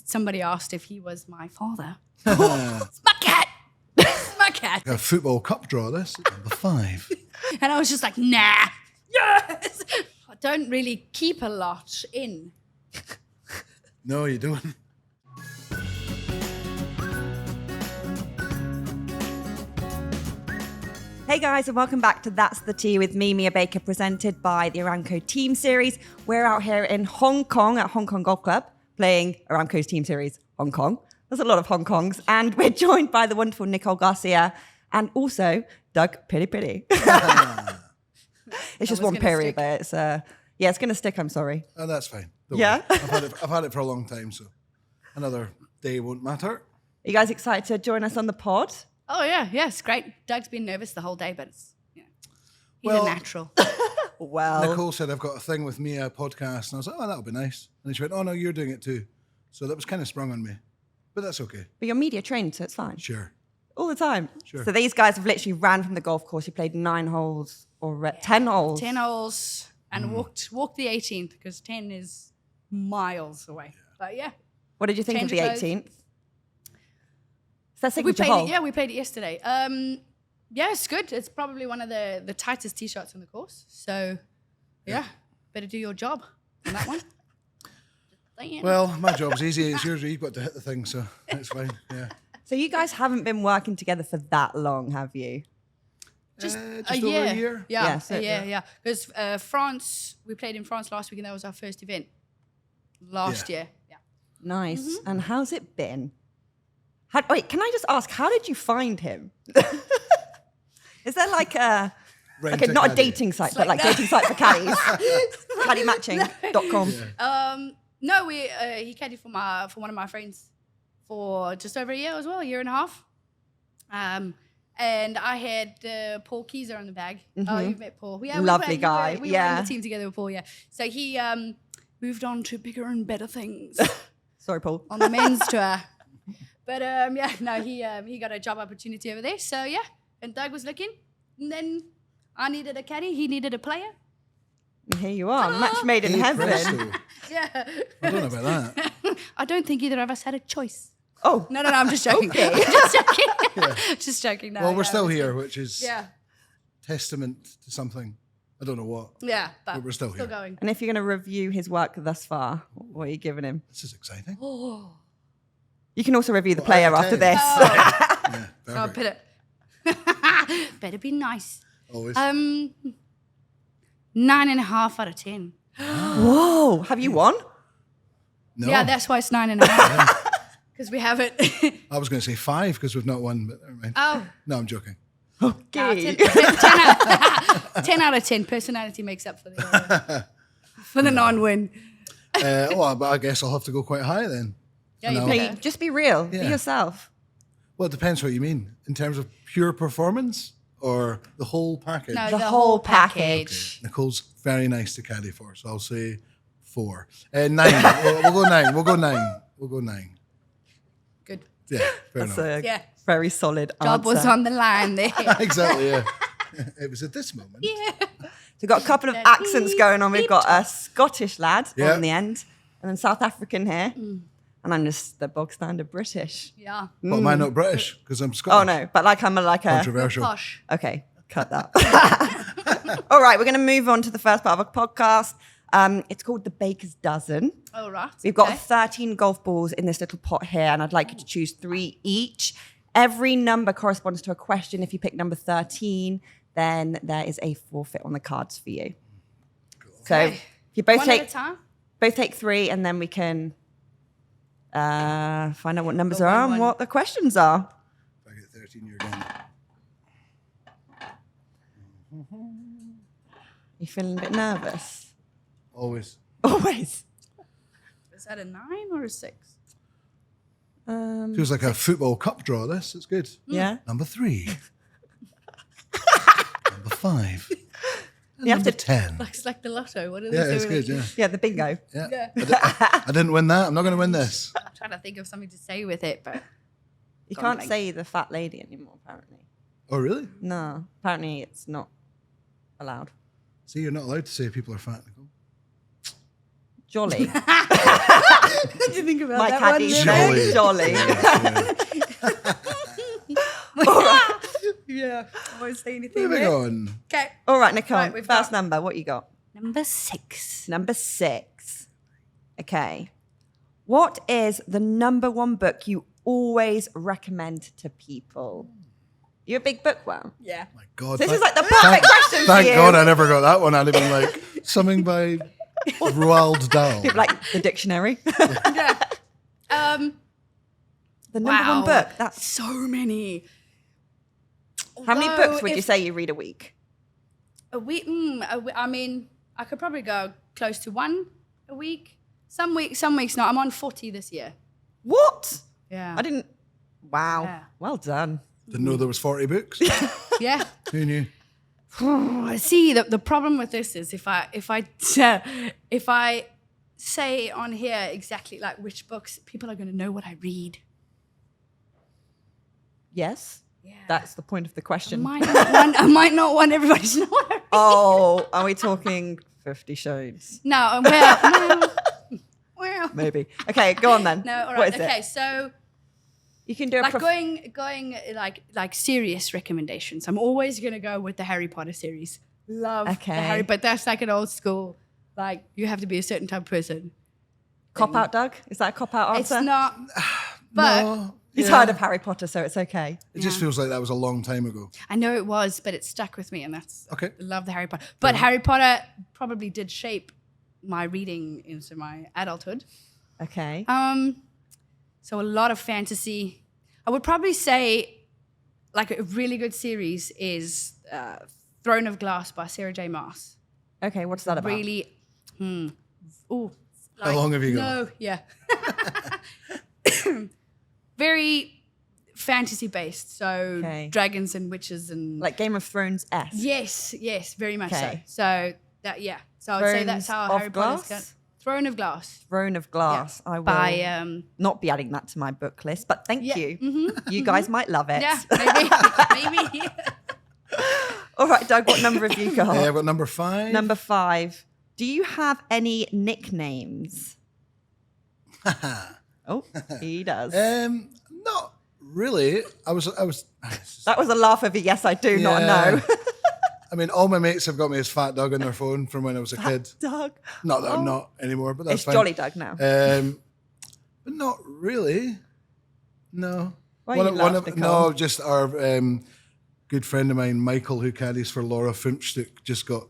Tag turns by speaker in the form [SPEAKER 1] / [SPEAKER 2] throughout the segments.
[SPEAKER 1] somebody asked if he was my father. It's my cat. It's my cat.
[SPEAKER 2] A football cup draw, this. Number 5.
[SPEAKER 1] And I was just like, nah. Yes. I don't really keep a lot in.
[SPEAKER 2] No, you don't.
[SPEAKER 3] Hey guys, and welcome back to That's the Tea with me, Mia Baker, presented by the Aramco Team Series. We're out here in Hong Kong at Hong Kong Golf Club playing Aramco's Team Series Hong Kong. There's a lot of Hong Kongs, and we're joined by the wonderful Nicole Garcia and also Doug Pirie. It's just one Pirie, but it's it's going to stick. I'm sorry.
[SPEAKER 2] Oh, that's fine. Don't
[SPEAKER 3] Yeah?
[SPEAKER 2] worry. I've had it for a long time, so another day won't matter.
[SPEAKER 3] Are you guys excited to join us on the pod?
[SPEAKER 1] Oh, yeah. Yeah, it's great. Doug's been nervous the whole day, but it's, he's
[SPEAKER 2] Well-
[SPEAKER 1] a natural.
[SPEAKER 3] Well,
[SPEAKER 2] Nicole said, I've got a thing with Mia podcast. And I was like, oh, that'll be nice. And then she went, oh, no, you're doing it too. So that was kind of sprung on me. But that's okay.
[SPEAKER 3] but you're media trained, so it's fine.
[SPEAKER 2] Sure.
[SPEAKER 3] All the time.
[SPEAKER 2] Sure.
[SPEAKER 3] So these guys have literally ran from the golf course. You played 9 holes or 10 holes.
[SPEAKER 1] 10 holes and walked the 18th because 10 is miles away. But yeah.
[SPEAKER 3] What did you think
[SPEAKER 1] Change
[SPEAKER 3] of the
[SPEAKER 1] of clothes.
[SPEAKER 3] 18th? Is that
[SPEAKER 1] We
[SPEAKER 3] signature
[SPEAKER 1] played
[SPEAKER 3] hole?
[SPEAKER 1] it, yeah, we played it yesterday. Yeah, it's good. It's probably one of the tightest tee shots on the course. So yeah, better do your job on that one. Saying.
[SPEAKER 2] Well, my job's easy. It's yours. You've got to hit the thing, so it's fine. Yeah.
[SPEAKER 3] So you guys haven't been working together for that long, have you?
[SPEAKER 1] just
[SPEAKER 2] just
[SPEAKER 1] a
[SPEAKER 2] over
[SPEAKER 1] year.
[SPEAKER 2] a year?
[SPEAKER 1] Yeah,
[SPEAKER 3] Yeah, so-
[SPEAKER 1] a year, yeah. Because France, we played in France last week, and that was our first event last year. Yeah.
[SPEAKER 3] Nice.
[SPEAKER 1] Mm-hmm.
[SPEAKER 3] And how's it been? Wait, can I just ask, how did you find him? Is there like a...
[SPEAKER 2] Rent
[SPEAKER 3] Okay, not a
[SPEAKER 2] caddy.
[SPEAKER 3] dating site, but like dating site for caddies. Caddymatching.com.
[SPEAKER 1] No, he caddied for one of my friends for just over a year as well, a year and a half. And I had Paul Keyser on the bag. Oh, you've met Paul. Yeah,
[SPEAKER 3] Lovely guy,
[SPEAKER 1] We were
[SPEAKER 3] yeah.
[SPEAKER 1] in the team together with Paul, yeah. So he moved on to bigger and better things
[SPEAKER 3] Sorry, Paul.
[SPEAKER 1] on the men's tour. But he got a job opportunity over there. So yeah, and Doug was looking, and then I needed a caddy. He needed a player.
[SPEAKER 3] And here you are, match made in
[SPEAKER 2] Hey,
[SPEAKER 3] heaven.
[SPEAKER 2] presto.
[SPEAKER 1] Yeah.
[SPEAKER 2] I don't know about that.
[SPEAKER 1] I don't think either of us had a choice.
[SPEAKER 3] Oh,
[SPEAKER 1] No, I'm just joking.
[SPEAKER 3] Okay.
[SPEAKER 1] I'm just joking. Just joking. No,
[SPEAKER 2] Well, we're
[SPEAKER 1] yeah,
[SPEAKER 2] still
[SPEAKER 1] it was
[SPEAKER 2] here,
[SPEAKER 1] good.
[SPEAKER 2] which is
[SPEAKER 1] Yeah,
[SPEAKER 2] testament to something. I don't know what.
[SPEAKER 1] yeah, but
[SPEAKER 2] We're still here.
[SPEAKER 1] going.
[SPEAKER 3] and if you're going to review his work thus far, what are you giving him?
[SPEAKER 2] This is exciting.
[SPEAKER 1] Oh,
[SPEAKER 3] You can also review the player
[SPEAKER 2] out of
[SPEAKER 3] after
[SPEAKER 2] 10.
[SPEAKER 3] this.
[SPEAKER 2] Yeah,
[SPEAKER 1] I'll
[SPEAKER 2] perfect.
[SPEAKER 1] put it. Better be nice.
[SPEAKER 2] Always.
[SPEAKER 1] 9.5 out of 10.
[SPEAKER 3] Whoa, have you won?
[SPEAKER 2] No.
[SPEAKER 1] Yeah, that's why it's 9.5. Because we have it.
[SPEAKER 2] I was going to say 5 because we've not won, but never mind.
[SPEAKER 1] Oh.
[SPEAKER 2] No, I'm joking.
[SPEAKER 3] Okay.
[SPEAKER 1] 10 out of 10. Personality makes up for the non-win.
[SPEAKER 2] Well, but I guess I'll have to go quite high then.
[SPEAKER 1] Yeah, you
[SPEAKER 2] No.
[SPEAKER 3] No,
[SPEAKER 1] better.
[SPEAKER 3] just be real. Be
[SPEAKER 2] Yeah.
[SPEAKER 3] yourself.
[SPEAKER 2] Well, it depends what you mean. In terms of pure performance or the whole package?
[SPEAKER 1] No,
[SPEAKER 3] The
[SPEAKER 1] the
[SPEAKER 3] whole
[SPEAKER 1] whole
[SPEAKER 3] package.
[SPEAKER 1] package.
[SPEAKER 2] Nicole's very nice to caddy for, so I'll say 4. 9. We'll go 9. We'll go 9.
[SPEAKER 1] Good.
[SPEAKER 2] Yeah, fair
[SPEAKER 3] That's
[SPEAKER 2] enough.
[SPEAKER 3] a
[SPEAKER 1] Yeah.
[SPEAKER 3] very solid
[SPEAKER 1] Job
[SPEAKER 3] answer.
[SPEAKER 1] was on the line there.
[SPEAKER 2] Exactly, yeah. It was at this moment.
[SPEAKER 1] Yeah.
[SPEAKER 3] So we've got a couple of accents going on. We've got a Scottish lad
[SPEAKER 2] Yeah.
[SPEAKER 3] on the end, and then South African here. And I'm just the bog standard British.
[SPEAKER 1] Yeah.
[SPEAKER 2] But am I not British? Because I'm Scottish.
[SPEAKER 3] Oh no, but like I'm a
[SPEAKER 2] Controversial.
[SPEAKER 1] Posh.
[SPEAKER 3] Okay, cut that. All right, we're going to move on to the first part of our podcast. It's called the Baker's Dozen.
[SPEAKER 1] All right.
[SPEAKER 3] We've got
[SPEAKER 1] okay.
[SPEAKER 3] 13 golf balls in this little pot here, and I'd like you to choose 3 each. Every number corresponds to a question. If you pick number 13, then there is a forfeit on the cards for you. So
[SPEAKER 1] Okay.
[SPEAKER 3] if you both
[SPEAKER 1] One at a
[SPEAKER 3] take
[SPEAKER 1] time?
[SPEAKER 3] 3, and then we can find out what numbers
[SPEAKER 1] Go
[SPEAKER 3] are
[SPEAKER 1] one,
[SPEAKER 3] and
[SPEAKER 1] one.
[SPEAKER 3] what the questions are.
[SPEAKER 2] If I get 13, you're done.
[SPEAKER 3] You feeling a bit nervous?
[SPEAKER 2] Always.
[SPEAKER 3] Always.
[SPEAKER 1] Is that a 9 or a 6?
[SPEAKER 2] Feels like a football cup draw, this. It's good.
[SPEAKER 3] Yeah.
[SPEAKER 2] Number 3. Number 5. And
[SPEAKER 3] You have
[SPEAKER 2] number
[SPEAKER 3] to-
[SPEAKER 2] 10.
[SPEAKER 1] It's like the lotto. What are
[SPEAKER 2] Yeah,
[SPEAKER 1] they
[SPEAKER 2] it's
[SPEAKER 1] doing?
[SPEAKER 2] good, yeah.
[SPEAKER 3] Yeah, the bingo.
[SPEAKER 2] Yeah.
[SPEAKER 1] Yeah.
[SPEAKER 2] I didn't win that. I'm not going to win this.
[SPEAKER 1] I'm trying to think of something to say with it, but
[SPEAKER 3] You
[SPEAKER 1] Gone
[SPEAKER 3] can't
[SPEAKER 1] blank.
[SPEAKER 3] say the fat lady anymore, apparently.
[SPEAKER 2] Oh, really?
[SPEAKER 3] No, apparently it's not allowed.
[SPEAKER 2] See, you're not allowed to say people are fat, Nicole.
[SPEAKER 3] Jolly.
[SPEAKER 1] Did you think about
[SPEAKER 3] My
[SPEAKER 1] that
[SPEAKER 3] caddy's
[SPEAKER 1] one?
[SPEAKER 2] Jolly.
[SPEAKER 3] name, Jolly.
[SPEAKER 1] Yeah. I won't say anything
[SPEAKER 2] Moving
[SPEAKER 1] there.
[SPEAKER 2] on.
[SPEAKER 1] Okay.
[SPEAKER 3] All right, Nicole,
[SPEAKER 1] Right, we've
[SPEAKER 3] first
[SPEAKER 1] got-
[SPEAKER 3] number. What you got?
[SPEAKER 1] Number 6.
[SPEAKER 3] Number 6. Okay. What is the number one book you always recommend to people? You a big bookworm?
[SPEAKER 1] Yeah.
[SPEAKER 2] My God.
[SPEAKER 3] This is like the perfect question for
[SPEAKER 2] Thank
[SPEAKER 3] you.
[SPEAKER 2] God I never got that one. I'd have been like, something by Roald Dahl.
[SPEAKER 3] Like the dictionary.
[SPEAKER 1] Yeah.
[SPEAKER 3] The number one book. That's
[SPEAKER 1] so many.
[SPEAKER 3] how many
[SPEAKER 1] Although
[SPEAKER 3] books would you
[SPEAKER 1] if
[SPEAKER 3] say you read a week?
[SPEAKER 1] a week? I mean, I could probably go close to 1 a week. Some weeks not. I'm on 40 this year.
[SPEAKER 3] What?
[SPEAKER 1] Yeah.
[SPEAKER 3] I didn't. Wow.
[SPEAKER 1] Yeah.
[SPEAKER 3] Well done.
[SPEAKER 2] Didn't know there was 40 books.
[SPEAKER 1] Yeah.
[SPEAKER 2] Who knew?
[SPEAKER 1] See, the problem with this is if I say on here exactly like which books, people are going to know what I read.
[SPEAKER 3] Yes.
[SPEAKER 1] Yeah.
[SPEAKER 3] That's the point of the question.
[SPEAKER 1] I might not want everybody to know what I read.
[SPEAKER 3] Oh, are we talking 50 Shades?
[SPEAKER 1] No, well.
[SPEAKER 3] Maybe. Okay, go on then.
[SPEAKER 1] No, all
[SPEAKER 3] What
[SPEAKER 1] right.
[SPEAKER 3] is
[SPEAKER 1] Okay,
[SPEAKER 3] it?
[SPEAKER 1] so
[SPEAKER 3] You can do a
[SPEAKER 1] like going like serious recommendations. I'm always gonna go with the Harry Potter series. Love
[SPEAKER 3] Okay.
[SPEAKER 1] the Harry, but that's like an old school. Like you have to be a certain type of person.
[SPEAKER 3] cop out, Doug? Is that a cop out answer?
[SPEAKER 1] It's not. But
[SPEAKER 2] No.
[SPEAKER 3] He's
[SPEAKER 2] Yeah.
[SPEAKER 3] tired of Harry Potter, so it's okay.
[SPEAKER 2] It just feels like that was a long time ago.
[SPEAKER 1] I know it was, but it stuck with me, and that's
[SPEAKER 2] Okay.
[SPEAKER 1] I love the Harry Potter. But Harry Potter probably did shape my reading into my adulthood.
[SPEAKER 3] Okay.
[SPEAKER 1] So a lot of fantasy. I would probably say, like a really good series is Throne of Glass by Sarah J. Maas.
[SPEAKER 3] Okay, what's that about?
[SPEAKER 1] Really, ooh.
[SPEAKER 2] How long have you got?
[SPEAKER 1] No, yeah. Very fantasy based. So
[SPEAKER 3] Okay.
[SPEAKER 1] dragons and witches and
[SPEAKER 3] Like Game of Thrones-esque?
[SPEAKER 1] yes, very much
[SPEAKER 3] Okay.
[SPEAKER 1] so. So that so I'd say that's
[SPEAKER 3] Thrones
[SPEAKER 1] how
[SPEAKER 3] of
[SPEAKER 1] Harry Potter's
[SPEAKER 3] Glass?
[SPEAKER 1] got Throne of Glass.
[SPEAKER 3] Throne of Glass. I will
[SPEAKER 1] By
[SPEAKER 3] not be adding that to my book list, but thank
[SPEAKER 1] Yeah.
[SPEAKER 3] you. You guys might love it.
[SPEAKER 1] yeah, maybe.
[SPEAKER 3] All right, Doug, what number have you got?
[SPEAKER 2] I've got number 5.
[SPEAKER 3] Number 5. Do you have any nicknames? Oh, he does.
[SPEAKER 2] Not really. I was.
[SPEAKER 3] That was a laugh of a yes, I do, not a no.
[SPEAKER 2] I mean, all my mates have got me as Fat Doug on their phone from when I was a kid.
[SPEAKER 3] Doug.
[SPEAKER 2] Not that I'm not anymore, but that's
[SPEAKER 3] It's
[SPEAKER 2] fine.
[SPEAKER 3] Jolly Doug now.
[SPEAKER 2] But not really. No.
[SPEAKER 3] Why you laugh, Nicole?
[SPEAKER 2] No, just our good friend of mine, Michael, who caddies for Laura Finchstick, just got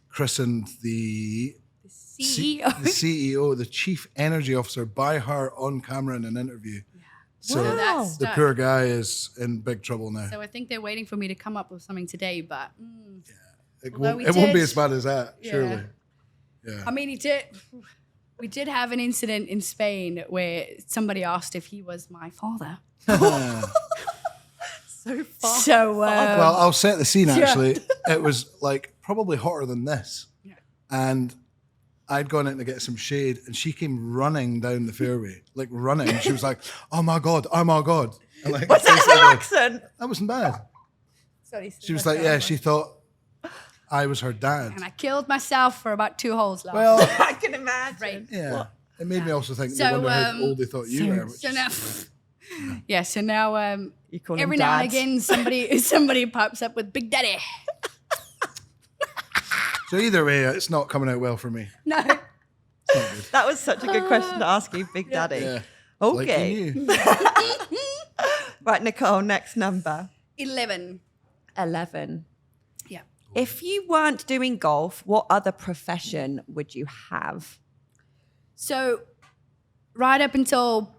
[SPEAKER 2] christened the
[SPEAKER 1] CEO.
[SPEAKER 2] the CEO, the Chief Energy Officer, by her on camera in an interview. So
[SPEAKER 1] So that's
[SPEAKER 3] Wow.
[SPEAKER 2] the
[SPEAKER 1] stuck.
[SPEAKER 2] poor guy is in big trouble now.
[SPEAKER 1] So I think they're waiting for me to come up with something today, but
[SPEAKER 2] It
[SPEAKER 1] although
[SPEAKER 2] won't,
[SPEAKER 1] we
[SPEAKER 2] it won't be
[SPEAKER 1] did-
[SPEAKER 2] as bad as that,
[SPEAKER 1] Yeah.
[SPEAKER 2] surely. Yeah.
[SPEAKER 1] I mean, we did have an incident in Spain where somebody asked if he was my father.
[SPEAKER 3] So far.
[SPEAKER 1] So
[SPEAKER 2] Well, I'll set the scene
[SPEAKER 1] Yeah.
[SPEAKER 2] actually. It was like probably hotter than this.
[SPEAKER 1] Yeah.
[SPEAKER 2] And I'd gone in to get some shade and she came running down the fairway, like running. She was like, oh my God, oh my God. And like,
[SPEAKER 3] Was that
[SPEAKER 2] basically,
[SPEAKER 3] her accent?
[SPEAKER 2] that wasn't bad.
[SPEAKER 1] sorry,
[SPEAKER 2] She was like, yeah, she thought I was her dad.
[SPEAKER 1] and I killed myself for about 2 holes last.
[SPEAKER 2] Well,
[SPEAKER 3] I can imagine.
[SPEAKER 1] Right.
[SPEAKER 2] yeah. It made me also think
[SPEAKER 1] So,
[SPEAKER 2] they wonder how old they thought you were. Which
[SPEAKER 1] So
[SPEAKER 2] is-
[SPEAKER 1] now, so now,
[SPEAKER 3] You call
[SPEAKER 1] every
[SPEAKER 3] him
[SPEAKER 1] now and
[SPEAKER 3] Dad.
[SPEAKER 1] again, somebody pops up with Big Daddy.
[SPEAKER 2] so either way, it's not coming out well for me.
[SPEAKER 1] No,
[SPEAKER 2] It's not good.
[SPEAKER 3] That was such a good question to ask you, Big Daddy.
[SPEAKER 2] Yeah.
[SPEAKER 3] Okay.
[SPEAKER 2] Like you knew.
[SPEAKER 3] Right, Nicole, next number.
[SPEAKER 1] 11.
[SPEAKER 3] 11.
[SPEAKER 1] Yeah.
[SPEAKER 3] If you weren't doing golf, what other profession would you have?
[SPEAKER 1] So, right up until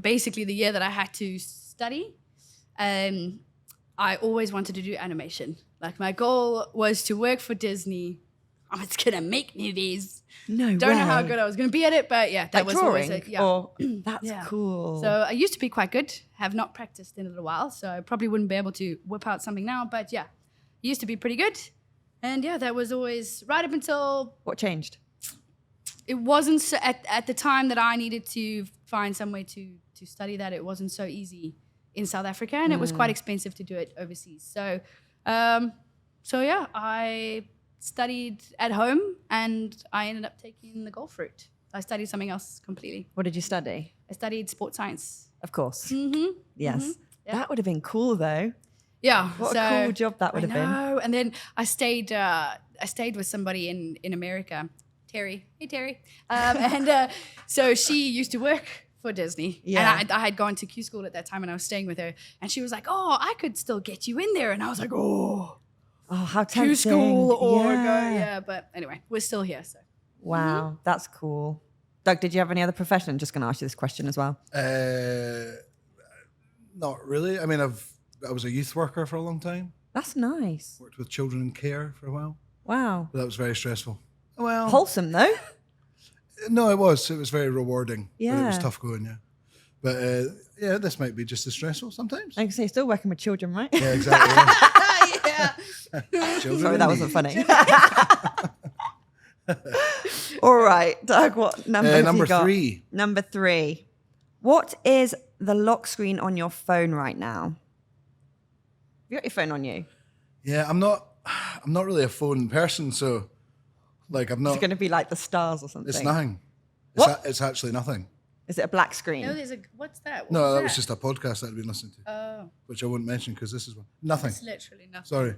[SPEAKER 1] basically the year that I had to study, I always wanted to do animation. Like my goal was to work for Disney. I was gonna make movies.
[SPEAKER 3] No
[SPEAKER 1] Don't know how good I was gonna be at it, but yeah, that
[SPEAKER 3] Like
[SPEAKER 1] was
[SPEAKER 3] drawing?
[SPEAKER 1] always it. Yeah.
[SPEAKER 3] Or, that's
[SPEAKER 1] Yeah.
[SPEAKER 3] cool.
[SPEAKER 1] So I used to be quite good. Have not practiced in a little while, so I probably wouldn't be able to whip out something now. But yeah, used to be pretty good. And yeah, that was always right up until
[SPEAKER 3] what changed?
[SPEAKER 1] it wasn't so, at the time that I needed to find some way to study that. It wasn't so easy in South Africa, and it was quite expensive to do it overseas. So, so yeah, I studied at home, and I ended up taking the golf route. I studied something else completely.
[SPEAKER 3] What did you study?
[SPEAKER 1] I studied sports science.
[SPEAKER 3] Of course.
[SPEAKER 1] Mm-hmm.
[SPEAKER 3] Yes.
[SPEAKER 1] Yeah.
[SPEAKER 3] That would have been cool though.
[SPEAKER 1] Yeah.
[SPEAKER 3] What a cool job that would have been.
[SPEAKER 1] No, and then I stayed with somebody in America, Terry. Hey, Terry. So she used to work for Disney.
[SPEAKER 3] Yeah.
[SPEAKER 1] And I had gone to Q school at that time, and I was staying with her. And she was like, "Oh, I could still get you in there." And I was like, "Oh,
[SPEAKER 3] how tempting.
[SPEAKER 1] Q school or go."
[SPEAKER 3] Yeah.
[SPEAKER 1] Yeah. But anyway, we're still here. So
[SPEAKER 3] Wow, that's cool. Doug, did you have any other profession? I'm just going to ask you this question as well.
[SPEAKER 2] Not really. I mean, I was a youth worker for a long time.
[SPEAKER 3] That's nice.
[SPEAKER 2] Worked with children in care for a while.
[SPEAKER 3] Wow.
[SPEAKER 2] But that was very stressful. Well,
[SPEAKER 3] Wholesome though.
[SPEAKER 2] no, it was. It was very rewarding. But it was
[SPEAKER 3] Yeah.
[SPEAKER 2] tough going, yeah. But yeah, this might be just as stressful sometimes.
[SPEAKER 3] Like I say, still working with children, right?
[SPEAKER 2] Yeah, exactly. Yeah.
[SPEAKER 1] yeah.
[SPEAKER 2] Children
[SPEAKER 3] Sorry,
[SPEAKER 2] in
[SPEAKER 3] that
[SPEAKER 2] need.
[SPEAKER 3] wasn't funny. All right, Doug, what number have
[SPEAKER 2] number
[SPEAKER 3] you got?
[SPEAKER 2] 3.
[SPEAKER 3] Number 3. What is the lock screen on your phone right now? Have you got your phone on you?
[SPEAKER 2] Yeah, I'm not really a phone person, so like I'm
[SPEAKER 3] Is it
[SPEAKER 2] not.
[SPEAKER 3] going to be like the stars or something?
[SPEAKER 2] It's nothing.
[SPEAKER 3] What?
[SPEAKER 2] It's actually nothing.
[SPEAKER 3] Is it a black screen?
[SPEAKER 1] No, there's a. What's that? What
[SPEAKER 2] No, that was just a podcast that I'd been listening to,
[SPEAKER 1] Oh,
[SPEAKER 2] which I won't mention because this is one. Nothing.
[SPEAKER 1] it's literally nothing.
[SPEAKER 2] Sorry.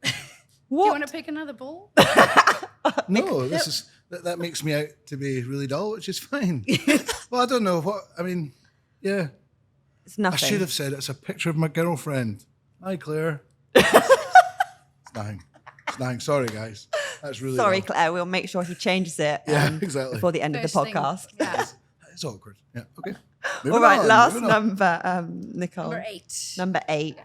[SPEAKER 1] Do
[SPEAKER 3] What?
[SPEAKER 1] you want to pick another ball?
[SPEAKER 2] No, this is that makes me out to be really dull, which is fine. Well, I don't know what I mean. Yeah,
[SPEAKER 3] It's nothing.
[SPEAKER 2] I should have said it's a picture of my girlfriend. Hi, Claire. It's nothing. It's nothing. Sorry, guys. That's really
[SPEAKER 3] Sorry,
[SPEAKER 2] dull.
[SPEAKER 3] Claire. We'll make sure he changes it
[SPEAKER 2] Yeah, exactly.
[SPEAKER 3] before the end of the
[SPEAKER 1] First thing.
[SPEAKER 3] podcast.
[SPEAKER 1] Yeah.
[SPEAKER 2] It's awkward. Yeah. Okay.
[SPEAKER 3] All
[SPEAKER 2] Moving
[SPEAKER 3] right,
[SPEAKER 2] on,
[SPEAKER 3] last
[SPEAKER 2] moving on.
[SPEAKER 3] number, Nicole.
[SPEAKER 1] Number 8.
[SPEAKER 3] Number 8.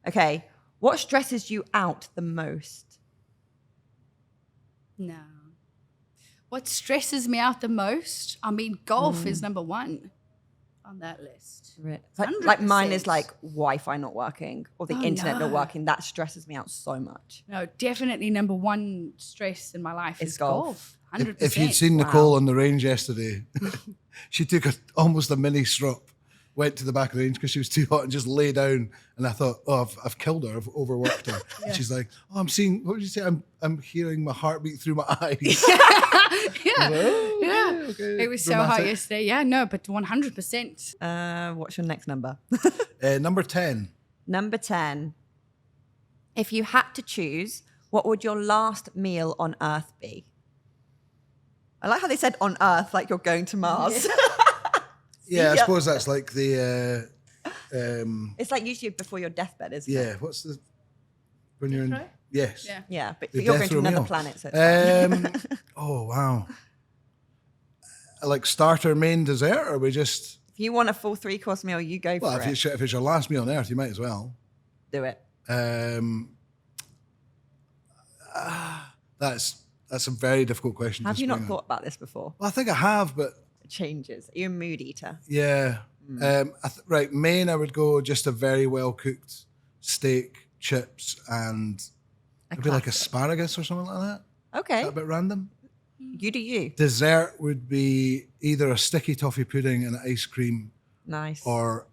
[SPEAKER 3] Okay. What stresses you out the most?
[SPEAKER 1] No. What stresses me out the most? I mean, golf is number 1 on that list.
[SPEAKER 3] Like mine is
[SPEAKER 1] 100%.
[SPEAKER 3] like Wi-Fi not working or the
[SPEAKER 1] Oh,
[SPEAKER 3] internet not
[SPEAKER 1] no.
[SPEAKER 3] working. That stresses me out so much.
[SPEAKER 1] No, definitely number 1 stress in my life
[SPEAKER 3] It's
[SPEAKER 1] is
[SPEAKER 3] golf.
[SPEAKER 1] golf. 100%.
[SPEAKER 2] If you'd seen Nicole on the range yesterday, she took almost a mini strop, went to the back of the range because she was too hot and just lay down. And I thought, oh, I've killed her. I've overworked her. And she's like, oh, I'm seeing, what did you say? I'm hearing my heartbeat through my eyes.
[SPEAKER 1] yeah.
[SPEAKER 2] Oh,
[SPEAKER 1] Yeah.
[SPEAKER 2] okay.
[SPEAKER 1] It was so hot
[SPEAKER 2] Dramatic.
[SPEAKER 1] yesterday. Yeah, no, but 100%.
[SPEAKER 3] What's your next number?
[SPEAKER 2] Number 10.
[SPEAKER 3] Number 10. If you had to choose, what would your last meal on Earth be? I like how they said on Earth, like you're going to Mars.
[SPEAKER 2] Yeah, I
[SPEAKER 3] Yeah.
[SPEAKER 2] suppose that's like the,
[SPEAKER 3] It's like usually before your deathbed, isn't it?
[SPEAKER 2] yeah, what's the, when you're in,
[SPEAKER 1] Right?
[SPEAKER 2] yes.
[SPEAKER 1] Yeah.
[SPEAKER 3] Yeah, but
[SPEAKER 2] The
[SPEAKER 3] you're
[SPEAKER 2] death
[SPEAKER 3] going to
[SPEAKER 2] row
[SPEAKER 3] another
[SPEAKER 2] meal.
[SPEAKER 3] planet. So it's fine.
[SPEAKER 2] Oh, wow. Like starter, main, dessert, or are we just,
[SPEAKER 3] If you want a full 3-course meal, you go
[SPEAKER 2] well,
[SPEAKER 3] for
[SPEAKER 2] if
[SPEAKER 3] it.
[SPEAKER 2] it's your last meal on earth, you might as well.
[SPEAKER 3] Do it.
[SPEAKER 2] That's a very difficult question. to
[SPEAKER 3] Have you not
[SPEAKER 2] spring on.
[SPEAKER 3] thought about this before?
[SPEAKER 2] Well, I think I have, but
[SPEAKER 3] It changes. Are you a mood eater?
[SPEAKER 2] yeah. Right, main, I would go just a very well cooked steak, chips, and maybe like
[SPEAKER 3] classic.
[SPEAKER 2] asparagus or something like that.
[SPEAKER 3] Okay.
[SPEAKER 2] Is that a bit random?
[SPEAKER 3] You do you.
[SPEAKER 2] Dessert would be either a sticky toffee pudding and ice cream,
[SPEAKER 3] Nice.
[SPEAKER 2] or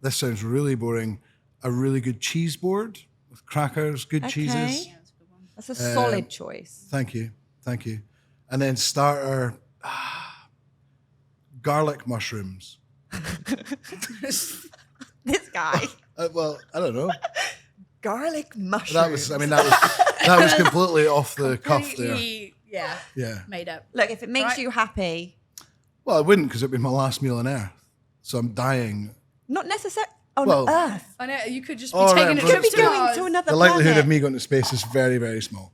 [SPEAKER 2] this sounds really boring, a really good cheese board with crackers, good cheeses.
[SPEAKER 3] Okay. That's a solid choice.
[SPEAKER 2] Thank you. And then starter, garlic mushrooms.
[SPEAKER 3] This guy.
[SPEAKER 2] Well, I don't know.
[SPEAKER 3] Garlic mushrooms.
[SPEAKER 2] That was completely off the cuff there.
[SPEAKER 1] Completely, yeah,
[SPEAKER 2] Yeah.
[SPEAKER 1] made up.
[SPEAKER 3] Look, if it makes
[SPEAKER 1] Right.
[SPEAKER 3] you happy,
[SPEAKER 2] Well, I wouldn't because it'd be my last meal on earth. So I'm dying.
[SPEAKER 3] not necessarily on
[SPEAKER 2] Well,
[SPEAKER 3] Earth.
[SPEAKER 1] I know you could just be
[SPEAKER 2] All right,
[SPEAKER 1] taking a
[SPEAKER 2] but-
[SPEAKER 1] trip
[SPEAKER 3] Could be
[SPEAKER 1] to
[SPEAKER 3] going
[SPEAKER 1] Mars.
[SPEAKER 3] to another
[SPEAKER 2] The likelihood
[SPEAKER 3] planet.
[SPEAKER 2] of me going to space is very, very small.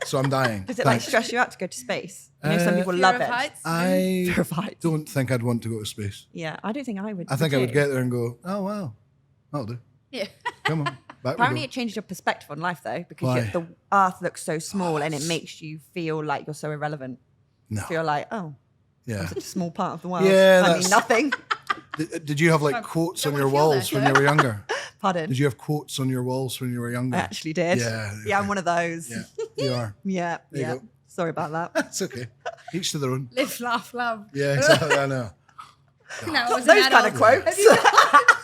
[SPEAKER 2] So I'm dying.
[SPEAKER 3] Does it like
[SPEAKER 2] Thanks.
[SPEAKER 3] stress you out to go to space? I know some people
[SPEAKER 1] Fear
[SPEAKER 3] love
[SPEAKER 1] of
[SPEAKER 3] it.
[SPEAKER 1] heights?
[SPEAKER 2] I
[SPEAKER 3] Fear of heights.
[SPEAKER 2] don't think I'd want to go to space.
[SPEAKER 3] Yeah, I don't think I would.
[SPEAKER 2] I think I would
[SPEAKER 3] you?
[SPEAKER 2] get there and go, oh, wow, that'll do.
[SPEAKER 1] Yeah.
[SPEAKER 2] Come on. Back we
[SPEAKER 3] Apparently,
[SPEAKER 2] go.
[SPEAKER 3] it changes your perspective on life, though, because
[SPEAKER 2] Why?
[SPEAKER 3] the Earth looks so small and it makes you feel like you're so irrelevant.
[SPEAKER 2] No.
[SPEAKER 3] So you're like, oh,
[SPEAKER 2] Yeah.
[SPEAKER 3] I'm such a small part of the world.
[SPEAKER 2] Yeah,
[SPEAKER 3] I mean,
[SPEAKER 2] that's-
[SPEAKER 3] nothing.
[SPEAKER 2] Did you have like quotes
[SPEAKER 1] don't
[SPEAKER 2] on your
[SPEAKER 1] wanna feel
[SPEAKER 2] walls
[SPEAKER 1] that,
[SPEAKER 2] when you were younger?
[SPEAKER 3] Pardon.
[SPEAKER 2] Did you have quotes on your walls when you were younger?
[SPEAKER 3] I actually did.
[SPEAKER 2] Yeah,
[SPEAKER 3] Yeah, I'm
[SPEAKER 2] okay.
[SPEAKER 3] one of those.
[SPEAKER 2] Yeah, you are.
[SPEAKER 3] Yeah.
[SPEAKER 2] There you
[SPEAKER 3] yeah.
[SPEAKER 2] go.
[SPEAKER 3] Sorry about that.
[SPEAKER 2] It's okay. Each to their own.
[SPEAKER 1] Live, laugh, love.
[SPEAKER 2] Yeah, exactly. I know.
[SPEAKER 1] No, as an
[SPEAKER 3] Those kind
[SPEAKER 1] adult.
[SPEAKER 3] of quotes.
[SPEAKER 1] Have you,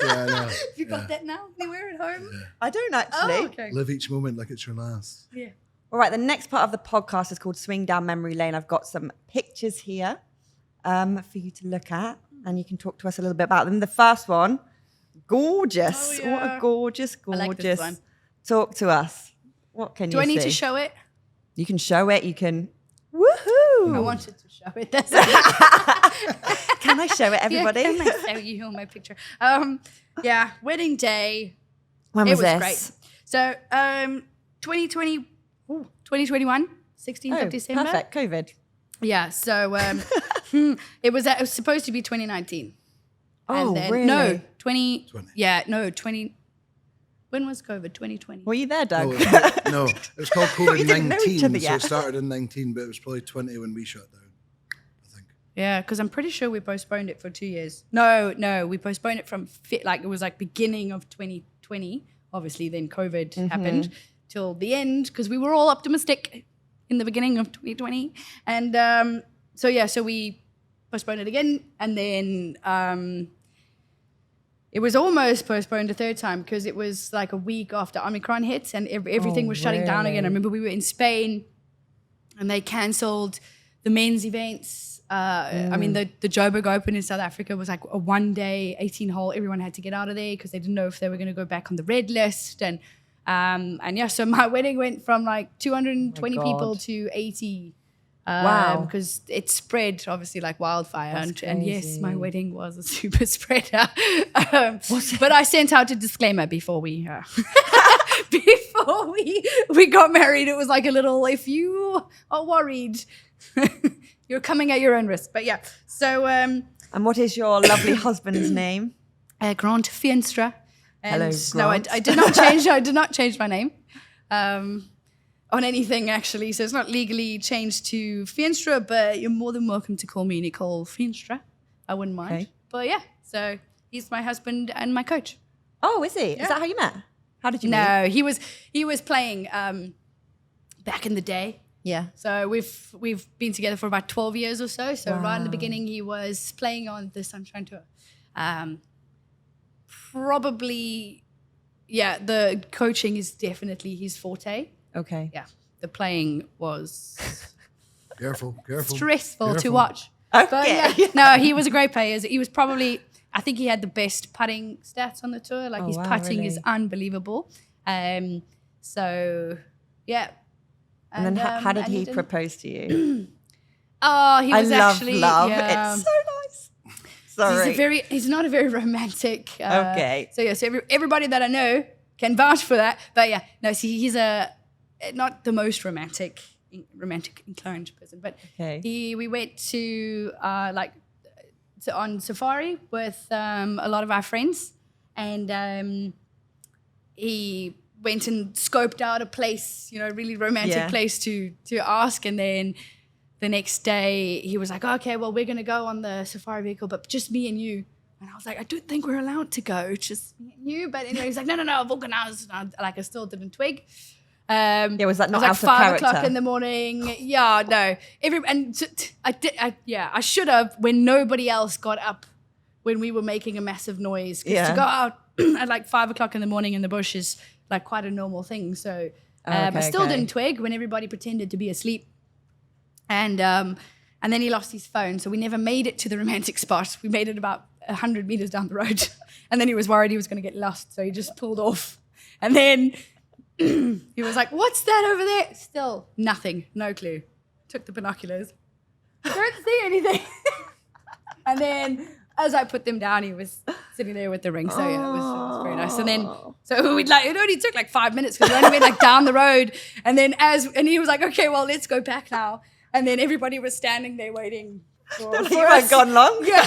[SPEAKER 2] Yeah, I know.
[SPEAKER 1] have you got that now? Anywhere at home?
[SPEAKER 3] I don't actually.
[SPEAKER 1] Oh, okay.
[SPEAKER 2] Live each moment like it's your last.
[SPEAKER 1] Yeah.
[SPEAKER 3] All right, the next part of the podcast is called Swing Down Memory Lane. I've got some pictures here for you to look at, and you can talk to us a little bit about them. The first one, gorgeous.
[SPEAKER 1] Oh, yeah.
[SPEAKER 3] What a gorgeous.
[SPEAKER 1] I like this one.
[SPEAKER 3] Talk to us. What can
[SPEAKER 1] Do
[SPEAKER 3] you
[SPEAKER 1] I need
[SPEAKER 3] see?
[SPEAKER 1] to show it?
[SPEAKER 3] You can show it. You can. Woohoo!
[SPEAKER 1] I wanted to show it.
[SPEAKER 3] Can I show it, everybody?
[SPEAKER 1] Yeah, can I show you on my picture? Yeah, wedding day.
[SPEAKER 3] When was
[SPEAKER 1] it was
[SPEAKER 3] this?
[SPEAKER 1] great. So 2021, 16th of December.
[SPEAKER 3] Perfect. COVID.
[SPEAKER 1] Yeah, so it was supposed to be 2019.
[SPEAKER 3] Oh,
[SPEAKER 1] and then,
[SPEAKER 3] really?
[SPEAKER 1] No, 20. Yeah, no, 20. When was COVID? 2020.
[SPEAKER 3] Were you there, Doug?
[SPEAKER 2] No, it was called
[SPEAKER 3] You didn't know each
[SPEAKER 2] COVID-19,
[SPEAKER 3] other
[SPEAKER 2] so
[SPEAKER 3] yet.
[SPEAKER 2] it started in 19, but it was probably 20 when we shut down, I think.
[SPEAKER 1] Yeah, because I'm pretty sure we postponed it for 2 years. No, we postponed it from it was like beginning of 2020. Obviously, then COVID happened till the end because we were all optimistic in the beginning of 2020, and so we postponed it again, and then it was almost postponed a third time because it was like a week after Omicron hit and everything was shutting down again. I remember we were in Spain and they cancelled the men's events. I mean, the Joburg Open in South Africa was like a 1 day, 18 hole. Everyone had to get out of there because they didn't know if they were going to go back on the red list. And yeah, so my wedding went from like 220 people to 80.
[SPEAKER 3] Wow.
[SPEAKER 1] Because it spread obviously like wildfire.
[SPEAKER 3] That's
[SPEAKER 1] And yes,
[SPEAKER 3] crazy.
[SPEAKER 1] my wedding was a super spreader. But I sent out a disclaimer before we we got married. It was like a little, if you are worried, you're coming at your own risk. But yeah, so
[SPEAKER 3] And what is your lovely husband's name?
[SPEAKER 1] Grant Fienstra. And
[SPEAKER 3] Hello,
[SPEAKER 1] no,
[SPEAKER 3] Grant.
[SPEAKER 1] I did not change. I did not change my name on anything actually. So it's not legally changed to Fienstra, but you're more than welcome to call me Nicole Fienstra. I wouldn't mind.
[SPEAKER 3] Okay.
[SPEAKER 1] But yeah, so he's my husband and my coach.
[SPEAKER 3] Oh, is he?
[SPEAKER 1] Yeah.
[SPEAKER 3] Is that how you met? How did you meet?
[SPEAKER 1] No, he was playing back in the day.
[SPEAKER 3] Yeah.
[SPEAKER 1] So we've been together for about 12 years or so. So right in the
[SPEAKER 3] Wow.
[SPEAKER 1] beginning, he was playing on the Sunshine Tour. Probably, yeah, the coaching is definitely his forte.
[SPEAKER 3] Okay.
[SPEAKER 1] Yeah, the playing was
[SPEAKER 2] Careful.
[SPEAKER 1] stressful to
[SPEAKER 2] Careful.
[SPEAKER 1] watch.
[SPEAKER 3] Okay.
[SPEAKER 1] But yeah, no, he was a great player. He was probably, I think he had the best putting stats on the tour. Like his
[SPEAKER 3] wow,
[SPEAKER 1] putting is
[SPEAKER 3] really?
[SPEAKER 1] unbelievable. So yeah.
[SPEAKER 3] And then how did
[SPEAKER 1] and
[SPEAKER 3] he
[SPEAKER 1] didn't-
[SPEAKER 3] propose to you?
[SPEAKER 1] Oh, he was
[SPEAKER 3] love
[SPEAKER 1] actually
[SPEAKER 3] love.
[SPEAKER 1] yeah.
[SPEAKER 3] It's so nice. Sorry.
[SPEAKER 1] He's not a very romantic.
[SPEAKER 3] Okay.
[SPEAKER 1] So yeah, so everybody that I know can vouch for that. But yeah, no, see, he's not the most romantic inclined person. But
[SPEAKER 3] Okay.
[SPEAKER 1] we went to on safari with a lot of our friends, and he went and scoped out a place, really romantic
[SPEAKER 3] Yeah.
[SPEAKER 1] place to ask, and then the next day he was like, okay, well, we're going to go on the safari vehicle, but just me and you. And I was like, I don't think we're allowed to go, just me and you. But anyway, he's like, no, I've organized. And I still didn't twig.
[SPEAKER 3] Was that not
[SPEAKER 1] it
[SPEAKER 3] out
[SPEAKER 1] was
[SPEAKER 3] of
[SPEAKER 1] like 5
[SPEAKER 3] character?
[SPEAKER 1] o'clock in the morning. Yeah, no. I should have when nobody else got up when we were making a massive noise. 'Cause
[SPEAKER 3] Yeah.
[SPEAKER 1] to go out at like 5 o'clock in the morning in the bush is like quite a normal thing. So I still didn't twig when everybody pretended to be asleep. And then he lost his phone. So we never made it to the romantic spot. We made it about 100 meters down the road. And then he was worried he was going to get lost. So he just pulled off. And then he was like, what's that over there? Still nothing. No clue. Took the binoculars. Don't see anything. And then as I put them down, he was sitting there with the ring. So yeah, it was very nice. And then, so it only took like 5 minutes because we only went like down the road. And then and he was like, okay, well, let's go back now. And then everybody was standing there waiting for
[SPEAKER 3] You had gone long?
[SPEAKER 1] Yeah.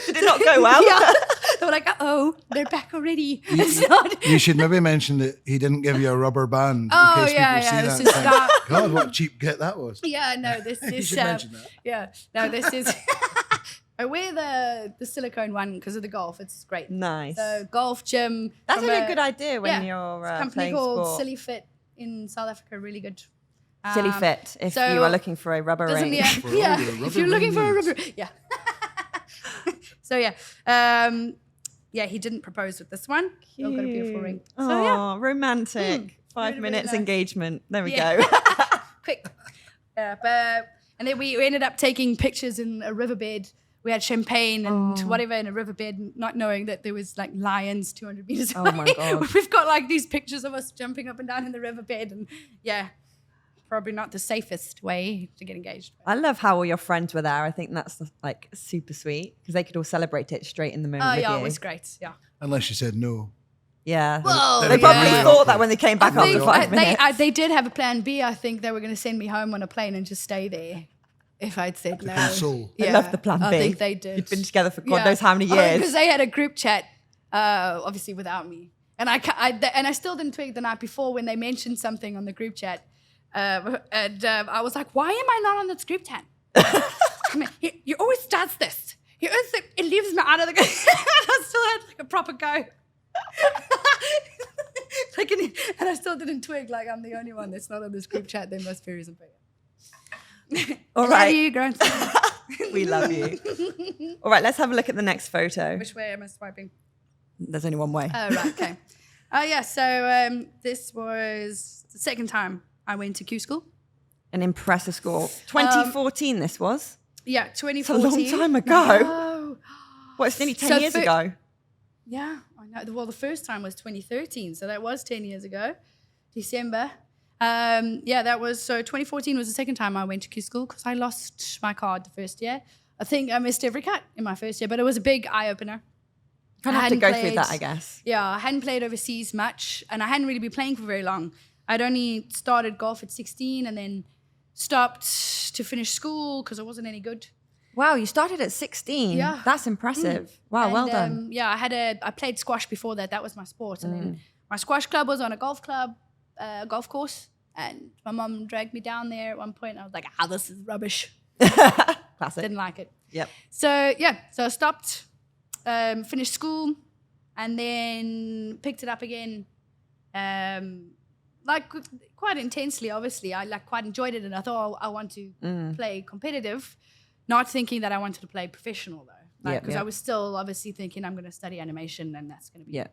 [SPEAKER 3] Did it not go well?
[SPEAKER 1] Yeah. They were like, uh-oh, they're back already. It's not.
[SPEAKER 2] You should maybe mention that he didn't give you a rubber band
[SPEAKER 1] Oh,
[SPEAKER 2] in case
[SPEAKER 1] yeah,
[SPEAKER 2] people
[SPEAKER 1] yeah,
[SPEAKER 2] see
[SPEAKER 1] this
[SPEAKER 2] that.
[SPEAKER 1] is
[SPEAKER 2] and
[SPEAKER 1] not-
[SPEAKER 2] think, God, what a cheap get that was.
[SPEAKER 1] Yeah, no, this
[SPEAKER 2] You
[SPEAKER 1] is.
[SPEAKER 2] should mention that.
[SPEAKER 1] Yeah, no, this is. I wear the silicone one because of the golf. It's great.
[SPEAKER 3] Nice.
[SPEAKER 1] So golf gym.
[SPEAKER 3] That's
[SPEAKER 1] from
[SPEAKER 3] a good idea when
[SPEAKER 1] yeah,
[SPEAKER 3] you're
[SPEAKER 1] it's a company
[SPEAKER 3] playing
[SPEAKER 1] called
[SPEAKER 3] sport.
[SPEAKER 1] Silly Fit in South Africa. Really good.
[SPEAKER 3] Silly Fit, if
[SPEAKER 1] so
[SPEAKER 3] you are looking for a rubber
[SPEAKER 1] Doesn't
[SPEAKER 3] ring.
[SPEAKER 1] yeah,
[SPEAKER 2] For all
[SPEAKER 1] yeah.
[SPEAKER 2] your rubber
[SPEAKER 1] If you're looking for a
[SPEAKER 2] rings.
[SPEAKER 1] rubber, yeah. So yeah, yeah. He didn't propose with this one. Still got a beautiful ring. So yeah.
[SPEAKER 3] Oh, romantic. 5 minutes
[SPEAKER 1] nice.
[SPEAKER 3] engagement. There we
[SPEAKER 1] Yeah.
[SPEAKER 3] go.
[SPEAKER 1] Quick. And then we ended up taking pictures in a riverbed. We had champagne and whatever in a riverbed, not knowing that there was like lions 200 meters away.
[SPEAKER 3] Oh my God.
[SPEAKER 1] We've got like these pictures of us jumping up and down in the riverbed, and yeah, probably not the safest way to get engaged.
[SPEAKER 3] I love how all your friends were there. I think that's like super sweet because they could all celebrate it straight in the moment
[SPEAKER 1] Oh
[SPEAKER 3] with
[SPEAKER 1] yeah,
[SPEAKER 3] you.
[SPEAKER 1] it was great. Yeah.
[SPEAKER 2] Unless you said no.
[SPEAKER 3] Yeah.
[SPEAKER 1] Whoa,
[SPEAKER 3] They probably
[SPEAKER 1] yeah.
[SPEAKER 3] thought that when they came back
[SPEAKER 1] I
[SPEAKER 3] after
[SPEAKER 1] think
[SPEAKER 3] 5 minutes.
[SPEAKER 1] they did have a plan B. I think they were going to send me home on a plane and just stay there if I'd said no.
[SPEAKER 2] console.
[SPEAKER 3] I love the plan B.
[SPEAKER 1] I think they did.
[SPEAKER 3] You'd been together for God knows how many years.
[SPEAKER 1] Because they had a group chat, obviously without me, and I still didn't tweet the night before when they mentioned something on the group chat, and I was like, why am I not on this group chat? I mean, he always does this. He always it leaves me out of the game. I still had like a proper go. Like, and I still didn't twig like I'm the only one that's not on this group chat. There must be a reason for it.
[SPEAKER 3] All
[SPEAKER 1] Love
[SPEAKER 3] right.
[SPEAKER 1] you, girls.
[SPEAKER 3] We love you. All right, let's have a look at the next photo.
[SPEAKER 1] Which way am I swiping?
[SPEAKER 3] There's only one way.
[SPEAKER 1] Oh, right, okay. Yeah, so this was the second time I went to Q school.
[SPEAKER 3] An impressive score. 2014 this was.
[SPEAKER 1] Yeah,
[SPEAKER 3] It's a
[SPEAKER 1] 2014.
[SPEAKER 3] long time ago.
[SPEAKER 1] No.
[SPEAKER 3] What, it's nearly 10
[SPEAKER 1] So
[SPEAKER 3] years
[SPEAKER 1] for-
[SPEAKER 3] ago.
[SPEAKER 1] Yeah, I know. Well, the first time was 2013, so that was 10 years ago, December. Yeah, that was, so 2014 was the second time I went to Q school because I lost my card the first year. I think I missed every cut in my first year, but it was a big eye-opener.
[SPEAKER 3] Kind
[SPEAKER 1] I
[SPEAKER 3] of have to
[SPEAKER 1] hadn't
[SPEAKER 3] go through
[SPEAKER 1] played-
[SPEAKER 3] that, I guess.
[SPEAKER 1] Yeah, I hadn't played overseas much, and I hadn't really been playing for very long. I'd only started golf at 16 and then stopped to finish school because I wasn't any good.
[SPEAKER 3] Wow, you started at 16.
[SPEAKER 1] Yeah.
[SPEAKER 3] That's impressive. Wow, well
[SPEAKER 1] And,
[SPEAKER 3] done.
[SPEAKER 1] Yeah, I played squash before that. That was my sport. And then my squash club was on a golf course. And my mum dragged me down there at one point. And I was like, this is rubbish.
[SPEAKER 3] Classic.
[SPEAKER 1] Didn't like it.
[SPEAKER 3] Yep.
[SPEAKER 1] So, yeah, so I stopped, finished school, and then picked it up again. Like quite intensely, obviously. I quite enjoyed it. And I thought, I want to play competitive. Not thinking that I wanted to play professional though, because I was still obviously thinking I'm going to study animation and that's going to be it.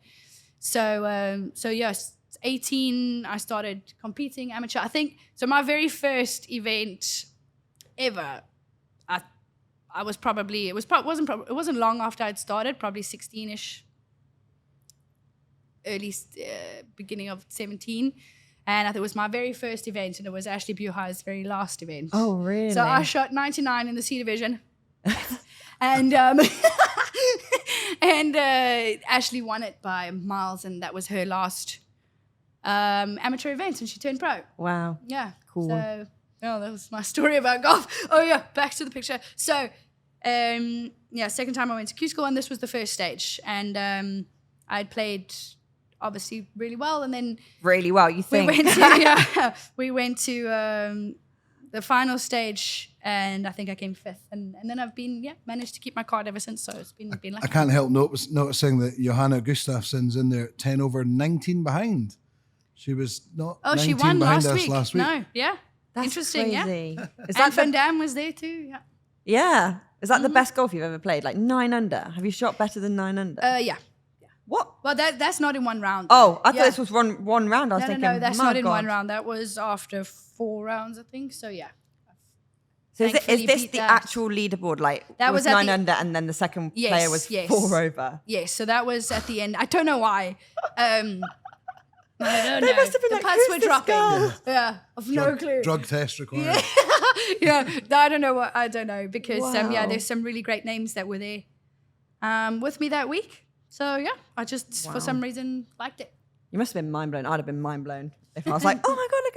[SPEAKER 1] So yes, 18 I started competing amateur. I think so. My very first event ever, I was probably it wasn't long after I'd started, probably 16ish, early beginning of 17. And I think it was my very first event, and it was Ashley Buhai's very last event.
[SPEAKER 3] Oh, really?
[SPEAKER 1] So I shot 99 in the C division, and Ashley won it by miles, and that was her last amateur event, and she turned pro.
[SPEAKER 3] Wow.
[SPEAKER 1] Yeah.
[SPEAKER 3] Cool.
[SPEAKER 1] So, that was my story about golf. Oh yeah, back to the picture. So, second time I went to Q school, and this was the first stage, and I'd played obviously really well, and then
[SPEAKER 3] Really well, you think?
[SPEAKER 1] we went to the final stage, and I think I came fifth, and then I've been managed to keep my card ever since. So it's been lucky.
[SPEAKER 2] I can't help noticing that Johanna Gustafsson's in there 10 over 19 behind. She was not 19
[SPEAKER 1] she won
[SPEAKER 2] behind
[SPEAKER 1] last
[SPEAKER 2] us
[SPEAKER 1] week.
[SPEAKER 2] last week.
[SPEAKER 1] No, yeah,
[SPEAKER 3] That's
[SPEAKER 1] interesting.
[SPEAKER 3] crazy.
[SPEAKER 1] Yeah,
[SPEAKER 3] Is
[SPEAKER 1] and
[SPEAKER 3] that
[SPEAKER 1] Van Damme was there too. Yeah.
[SPEAKER 3] Yeah. Is that the best golf you've ever played? Like 9 under? Have you shot better than 9 under?
[SPEAKER 1] Yeah.
[SPEAKER 3] What?
[SPEAKER 1] Well, that's not in one round.
[SPEAKER 3] Oh, I thought
[SPEAKER 1] Yeah.
[SPEAKER 3] this was one round. I was thinking,
[SPEAKER 1] No, that's
[SPEAKER 3] my
[SPEAKER 1] not in
[SPEAKER 3] God.
[SPEAKER 1] one round. That was after 4 rounds, I think. So yeah.
[SPEAKER 3] So is
[SPEAKER 1] Thankfully
[SPEAKER 3] this
[SPEAKER 1] beat
[SPEAKER 3] the
[SPEAKER 1] that.
[SPEAKER 3] actual leaderboard? Like
[SPEAKER 1] That
[SPEAKER 3] it was
[SPEAKER 1] was at
[SPEAKER 3] 9
[SPEAKER 1] the-
[SPEAKER 3] under, and then the second
[SPEAKER 1] Yes,
[SPEAKER 3] player was
[SPEAKER 1] yes.
[SPEAKER 3] 4 over.
[SPEAKER 1] Yes, so that was at the end. I don't know why. I don't know.
[SPEAKER 3] They must have been
[SPEAKER 1] the
[SPEAKER 3] like,
[SPEAKER 1] putts
[SPEAKER 3] "Who's
[SPEAKER 1] were
[SPEAKER 3] this
[SPEAKER 1] dropping.
[SPEAKER 3] girl?"
[SPEAKER 1] Yeah, I've no clue.
[SPEAKER 2] Drug test required.
[SPEAKER 1] Yeah, no, I don't know what. I don't know because
[SPEAKER 3] Wow.
[SPEAKER 1] there's some really great names that were there with me that week. So yeah, I just for some reason liked it.
[SPEAKER 3] You must have been mind blown. I'd have been mind blown if I was like, oh my God, look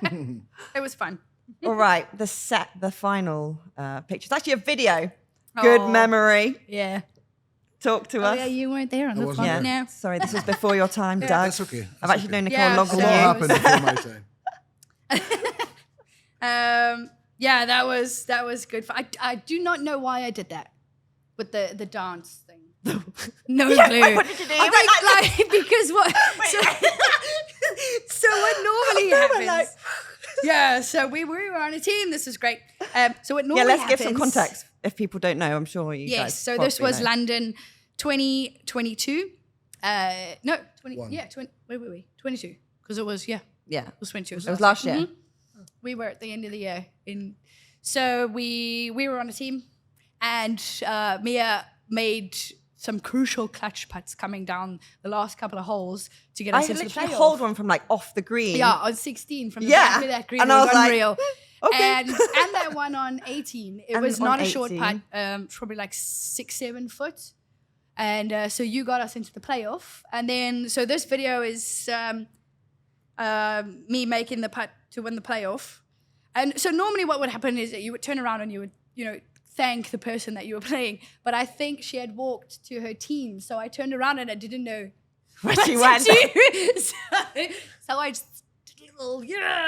[SPEAKER 3] at me.
[SPEAKER 1] It was fun.
[SPEAKER 3] All right, the final picture. It's actually a video. Good
[SPEAKER 1] Oh.
[SPEAKER 3] memory.
[SPEAKER 1] Yeah.
[SPEAKER 3] Talk to
[SPEAKER 1] Oh
[SPEAKER 3] us.
[SPEAKER 1] yeah, you weren't there on
[SPEAKER 2] I
[SPEAKER 1] the
[SPEAKER 2] wasn't
[SPEAKER 1] front
[SPEAKER 2] there.
[SPEAKER 1] now.
[SPEAKER 3] Sorry, this was before your time, Doug.
[SPEAKER 2] That's okay.
[SPEAKER 3] I've actually known Nicole
[SPEAKER 1] Yeah,
[SPEAKER 3] longer
[SPEAKER 2] A
[SPEAKER 1] so-
[SPEAKER 3] than
[SPEAKER 2] lot
[SPEAKER 3] you.
[SPEAKER 2] happened before my time.
[SPEAKER 1] Yeah, that was good. I do not know why I did that with the dance thing. No
[SPEAKER 3] Yeah,
[SPEAKER 1] clue.
[SPEAKER 3] what did you do?
[SPEAKER 1] I think, like because what? So what normally happens? Yeah, so we were on a team. This is great. So what
[SPEAKER 3] Yeah,
[SPEAKER 1] normally
[SPEAKER 3] let's give some
[SPEAKER 1] happens-
[SPEAKER 3] context if people don't know. I'm sure you guys.
[SPEAKER 1] Yes, so this
[SPEAKER 3] probably
[SPEAKER 1] was
[SPEAKER 3] know.
[SPEAKER 1] London 2022. No, 20.
[SPEAKER 2] One.
[SPEAKER 1] Yeah, 20. Where were we? 22. because it was,
[SPEAKER 3] Yeah.
[SPEAKER 1] it was 22.
[SPEAKER 3] It was last year.
[SPEAKER 1] We were at the end of the year. So we were on a team, and Mia made some crucial clutch putts coming down the last couple of holes to get us
[SPEAKER 3] I
[SPEAKER 1] into the
[SPEAKER 3] literally
[SPEAKER 1] playoff.
[SPEAKER 3] hold one from like off the green.
[SPEAKER 1] Yeah, on 16 from the
[SPEAKER 3] Yeah.
[SPEAKER 1] back of that green.
[SPEAKER 3] And
[SPEAKER 1] It
[SPEAKER 3] I
[SPEAKER 1] was
[SPEAKER 3] was like,
[SPEAKER 1] unreal.
[SPEAKER 3] okay.
[SPEAKER 1] And that one on 18. It
[SPEAKER 3] And
[SPEAKER 1] was
[SPEAKER 3] on
[SPEAKER 1] not a short
[SPEAKER 3] 18.
[SPEAKER 1] putt, probably like 6-7 foot. And so you got us into the playoff. And then, so this video is me making the putt to win the playoff. And so normally what would happen is that you would turn around and you would, thank the person that you were playing. But I think she had walked to her team. So I turned around and I didn't know
[SPEAKER 3] Where
[SPEAKER 1] what
[SPEAKER 3] she
[SPEAKER 1] to
[SPEAKER 3] went.
[SPEAKER 1] do. So I just did a little,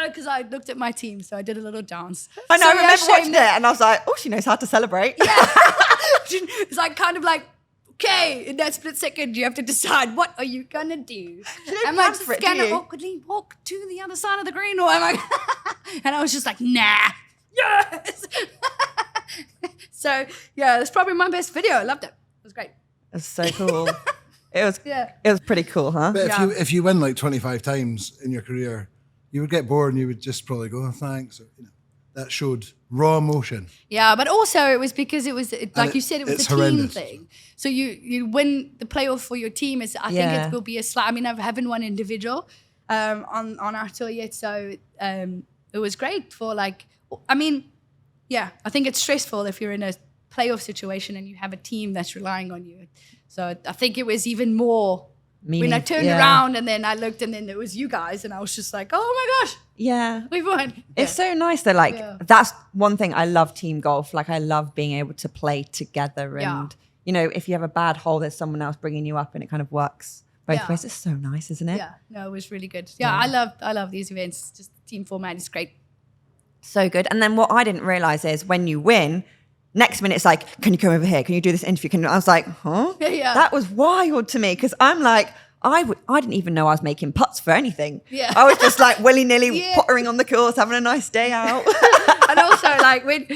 [SPEAKER 1] because I looked at my team. So I did a little dance.
[SPEAKER 3] I know,
[SPEAKER 1] So
[SPEAKER 3] I remember
[SPEAKER 1] ashamed
[SPEAKER 3] watching it and I was like, oh, she knows how to celebrate.
[SPEAKER 1] It's like kind of like, okay, in that split second, you have to decide what are you gonna do. Am I
[SPEAKER 3] plan
[SPEAKER 1] just
[SPEAKER 3] for it,
[SPEAKER 1] gonna
[SPEAKER 3] do you?
[SPEAKER 1] awkwardly walk to the other side of the green, or am I? And I was just like, nah, yes. So yeah, it's probably my best video. I loved it. It was great.
[SPEAKER 3] It's so cool. It
[SPEAKER 1] Yeah.
[SPEAKER 3] was pretty cool, huh?
[SPEAKER 2] But
[SPEAKER 1] Yeah.
[SPEAKER 2] if you win like 25 times in your career, you would get bored and you would just probably go, oh, thanks. Or, that showed raw emotion.
[SPEAKER 1] Yeah, but also it was because like you said, it was
[SPEAKER 2] it's
[SPEAKER 1] a team
[SPEAKER 2] horrendous.
[SPEAKER 1] thing. So you win the playoff for your team. I think it will be a slight. I mean, I haven't won individual on our tour yet, so it was great for like. I mean, yeah, I think it's stressful if you're in a playoff situation and you have a team that's relying on you. So I think it was even more when I turned around and then I looked and then it was you guys and I was just like, oh my gosh,
[SPEAKER 3] Yeah.
[SPEAKER 1] we won.
[SPEAKER 3] It's so nice though. Like
[SPEAKER 1] Yeah.
[SPEAKER 3] that's one thing I love team golf. Like I love being able to play together and if you have a bad hole, there's someone else bringing you up and it kind of works both
[SPEAKER 1] Yeah.
[SPEAKER 3] ways. It's so nice, isn't it?
[SPEAKER 1] Yeah, no, it was really good. Yeah, I love these events. Just the team format is great.
[SPEAKER 3] So good. And then what I didn't realize is when you win, next minute it's like, can you come over here? Can you do this interview? I was like, huh?
[SPEAKER 1] Yeah.
[SPEAKER 3] That was wild to me because I'm like, I didn't even know I was making putts for anything.
[SPEAKER 1] Yeah.
[SPEAKER 3] I was just like willy-nilly
[SPEAKER 1] Yeah.
[SPEAKER 3] pottering on the course, having a nice day out.
[SPEAKER 1] And also like when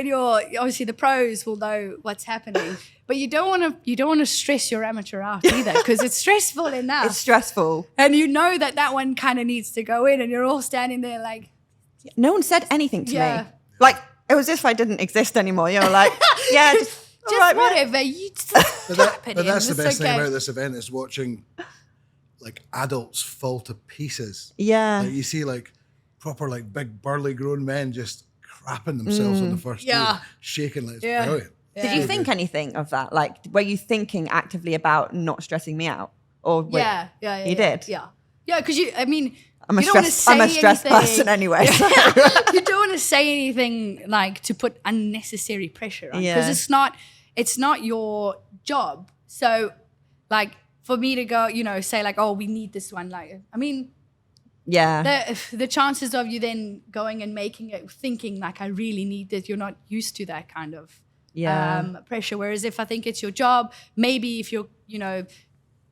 [SPEAKER 1] you're obviously the pros will know what's happening, but you don't want to stress your amateur out either because it's stressful enough.
[SPEAKER 3] It's stressful.
[SPEAKER 1] And you know that one kind of needs to go in and you're all standing there like,
[SPEAKER 3] No one said anything to
[SPEAKER 1] Yeah.
[SPEAKER 3] me. Like, it was as if I didn't exist anymore. Like, yeah, just all right, man.
[SPEAKER 1] whatever. You just
[SPEAKER 2] But,
[SPEAKER 1] tap it
[SPEAKER 2] but
[SPEAKER 1] in.
[SPEAKER 2] that's the
[SPEAKER 1] It's
[SPEAKER 2] best thing
[SPEAKER 1] okay.
[SPEAKER 2] about this event is watching like adults fall to pieces.
[SPEAKER 3] Yeah.
[SPEAKER 2] Like, you see like proper like big burly grown men just crapping themselves on the first
[SPEAKER 1] Yeah.
[SPEAKER 2] tee, shaking like it's
[SPEAKER 1] Yeah.
[SPEAKER 2] brilliant.
[SPEAKER 3] Did you think anything of that? Like, were you thinking actively about not stressing me out? Or wait,
[SPEAKER 1] Yeah.
[SPEAKER 3] You did?
[SPEAKER 1] Yeah. Yeah, because
[SPEAKER 3] I'm a
[SPEAKER 1] you don't wanna
[SPEAKER 3] stress
[SPEAKER 1] say
[SPEAKER 3] person anyway. so-
[SPEAKER 1] you don't want to say anything like to put unnecessary pressure on because
[SPEAKER 3] Yeah.
[SPEAKER 1] it's not your job. So like for me to go, say like, oh, we need this one. Like, I mean,
[SPEAKER 3] yeah.
[SPEAKER 1] the chances of you then going and making it, thinking like I really need this, you're not used to that kind of pressure. Whereas if I think it's your job, maybe if you're,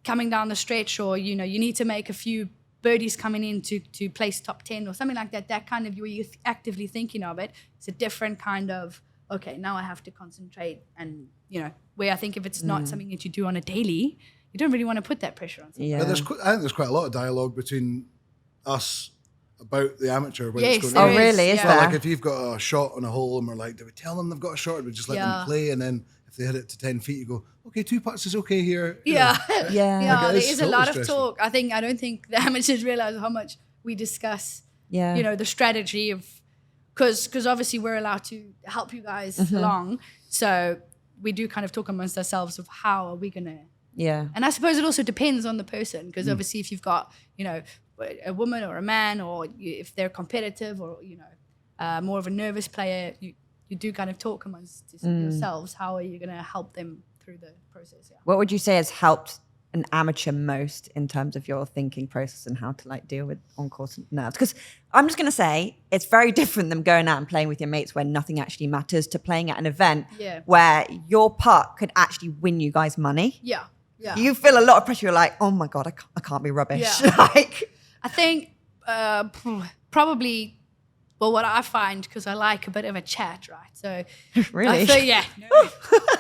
[SPEAKER 1] coming down the stretch or, you need to make a few birdies coming in to place top 10 or something like that kind of where you're actively thinking of it, it's a different kind of, okay, now I have to concentrate. And, where I think if it's not something that you do on a daily, you don't really want to put that pressure on someone.
[SPEAKER 3] Yeah.
[SPEAKER 2] But I think there's quite a lot of dialogue between us about the amateur when
[SPEAKER 1] Yes,
[SPEAKER 2] it's
[SPEAKER 1] there
[SPEAKER 2] going
[SPEAKER 3] Oh,
[SPEAKER 2] on.
[SPEAKER 1] is,
[SPEAKER 3] really? Is
[SPEAKER 1] yeah.
[SPEAKER 2] Well,
[SPEAKER 3] there?
[SPEAKER 2] like if you've got a shot on a hole and we're like, do we tell them they've got a shot or do we just let them play? And then if they hit it to 10 feet, you go, okay, 2 putts is okay here. You
[SPEAKER 1] Yeah.
[SPEAKER 2] know.
[SPEAKER 3] Yeah.
[SPEAKER 1] Yeah,
[SPEAKER 2] Like, it
[SPEAKER 1] there
[SPEAKER 2] is
[SPEAKER 1] is a lot of
[SPEAKER 2] totally stressful.
[SPEAKER 1] talk. I don't think the amateurs realize how much we discuss,
[SPEAKER 3] Yeah.
[SPEAKER 1] the strategy of, because obviously we're allowed to help you guys
[SPEAKER 3] Mm-hmm.
[SPEAKER 1] along. So we do kind of talk amongst ourselves of how are we going to,
[SPEAKER 3] Yeah.
[SPEAKER 1] and I suppose it also depends on the person
[SPEAKER 2] Mm.
[SPEAKER 1] because obviously if you've got, a woman or a man or if they're competitive or, more of a nervous player, you do kind of talk amongst yourselves. How are you going to help them through the process? Yeah.
[SPEAKER 3] What would you say has helped an amateur most in terms of your thinking process and how to deal with on-course nerves? Because I'm just going to say it's very different than going out and playing with your mates where nothing actually matters to playing at an event where your putt could actually win you guys money.
[SPEAKER 1] Yeah. Yeah.
[SPEAKER 3] You feel a lot of pressure. You're like, oh my God, I can't be rubbish.
[SPEAKER 1] Yeah. I think probably, well, what I find, because I like a bit of a chat, right? So,
[SPEAKER 3] Really?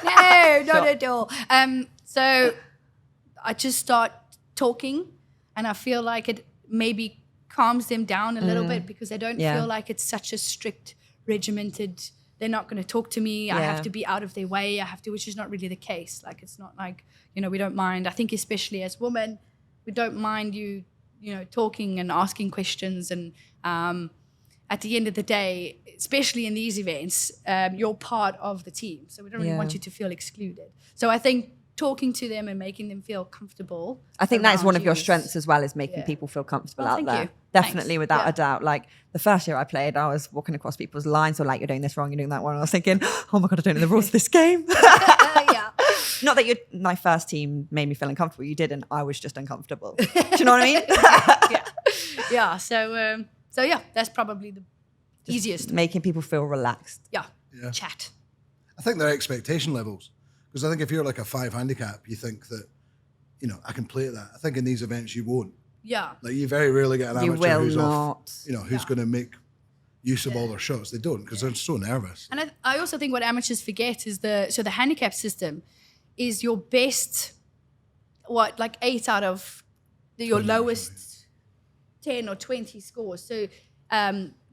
[SPEAKER 1] No, not at all. So I just start talking and I feel like it maybe calms them down a little bit because they don't feel like it's such a strict, regimented. They're not going to talk to me. I have to be out of their way. I have to, which is not really the case. Like it's not like we don't mind. I think especially as women, we don't mind you talking and asking questions and. At the end of the day, especially in these events, you're part of the team. So we don't really want you to feel excluded. So I think talking to them and making them feel comfortable.
[SPEAKER 3] I think that is one of your strengths as well, is making people feel comfortable out there.
[SPEAKER 1] You.
[SPEAKER 3] Definitely,
[SPEAKER 1] Thanks.
[SPEAKER 3] without a doubt. Like the first year I played, I was walking across people's lines, or like, you're doing this wrong, you're doing that wrong. And I was thinking, oh my God, I don't know the rules of this game. Not that my first team made me feel uncomfortable. You didn't. I was just uncomfortable. Do you know what I mean?
[SPEAKER 1] Yeah. So yeah, that's probably the easiest.
[SPEAKER 3] Making people feel relaxed.
[SPEAKER 1] Yeah. Chat.
[SPEAKER 2] I think they're expectation levels. Because I think if you're like a 5 handicap, you think that, I can play at that. I think in these events you won't.
[SPEAKER 1] Yeah.
[SPEAKER 2] Like you very rarely get an amateur who's off, who's going to make use of all their shots. They don't because they're so nervous.
[SPEAKER 1] And I also think what amateurs forget is the handicap system is your best, 8 out of your lowest 10 or 20 scores. So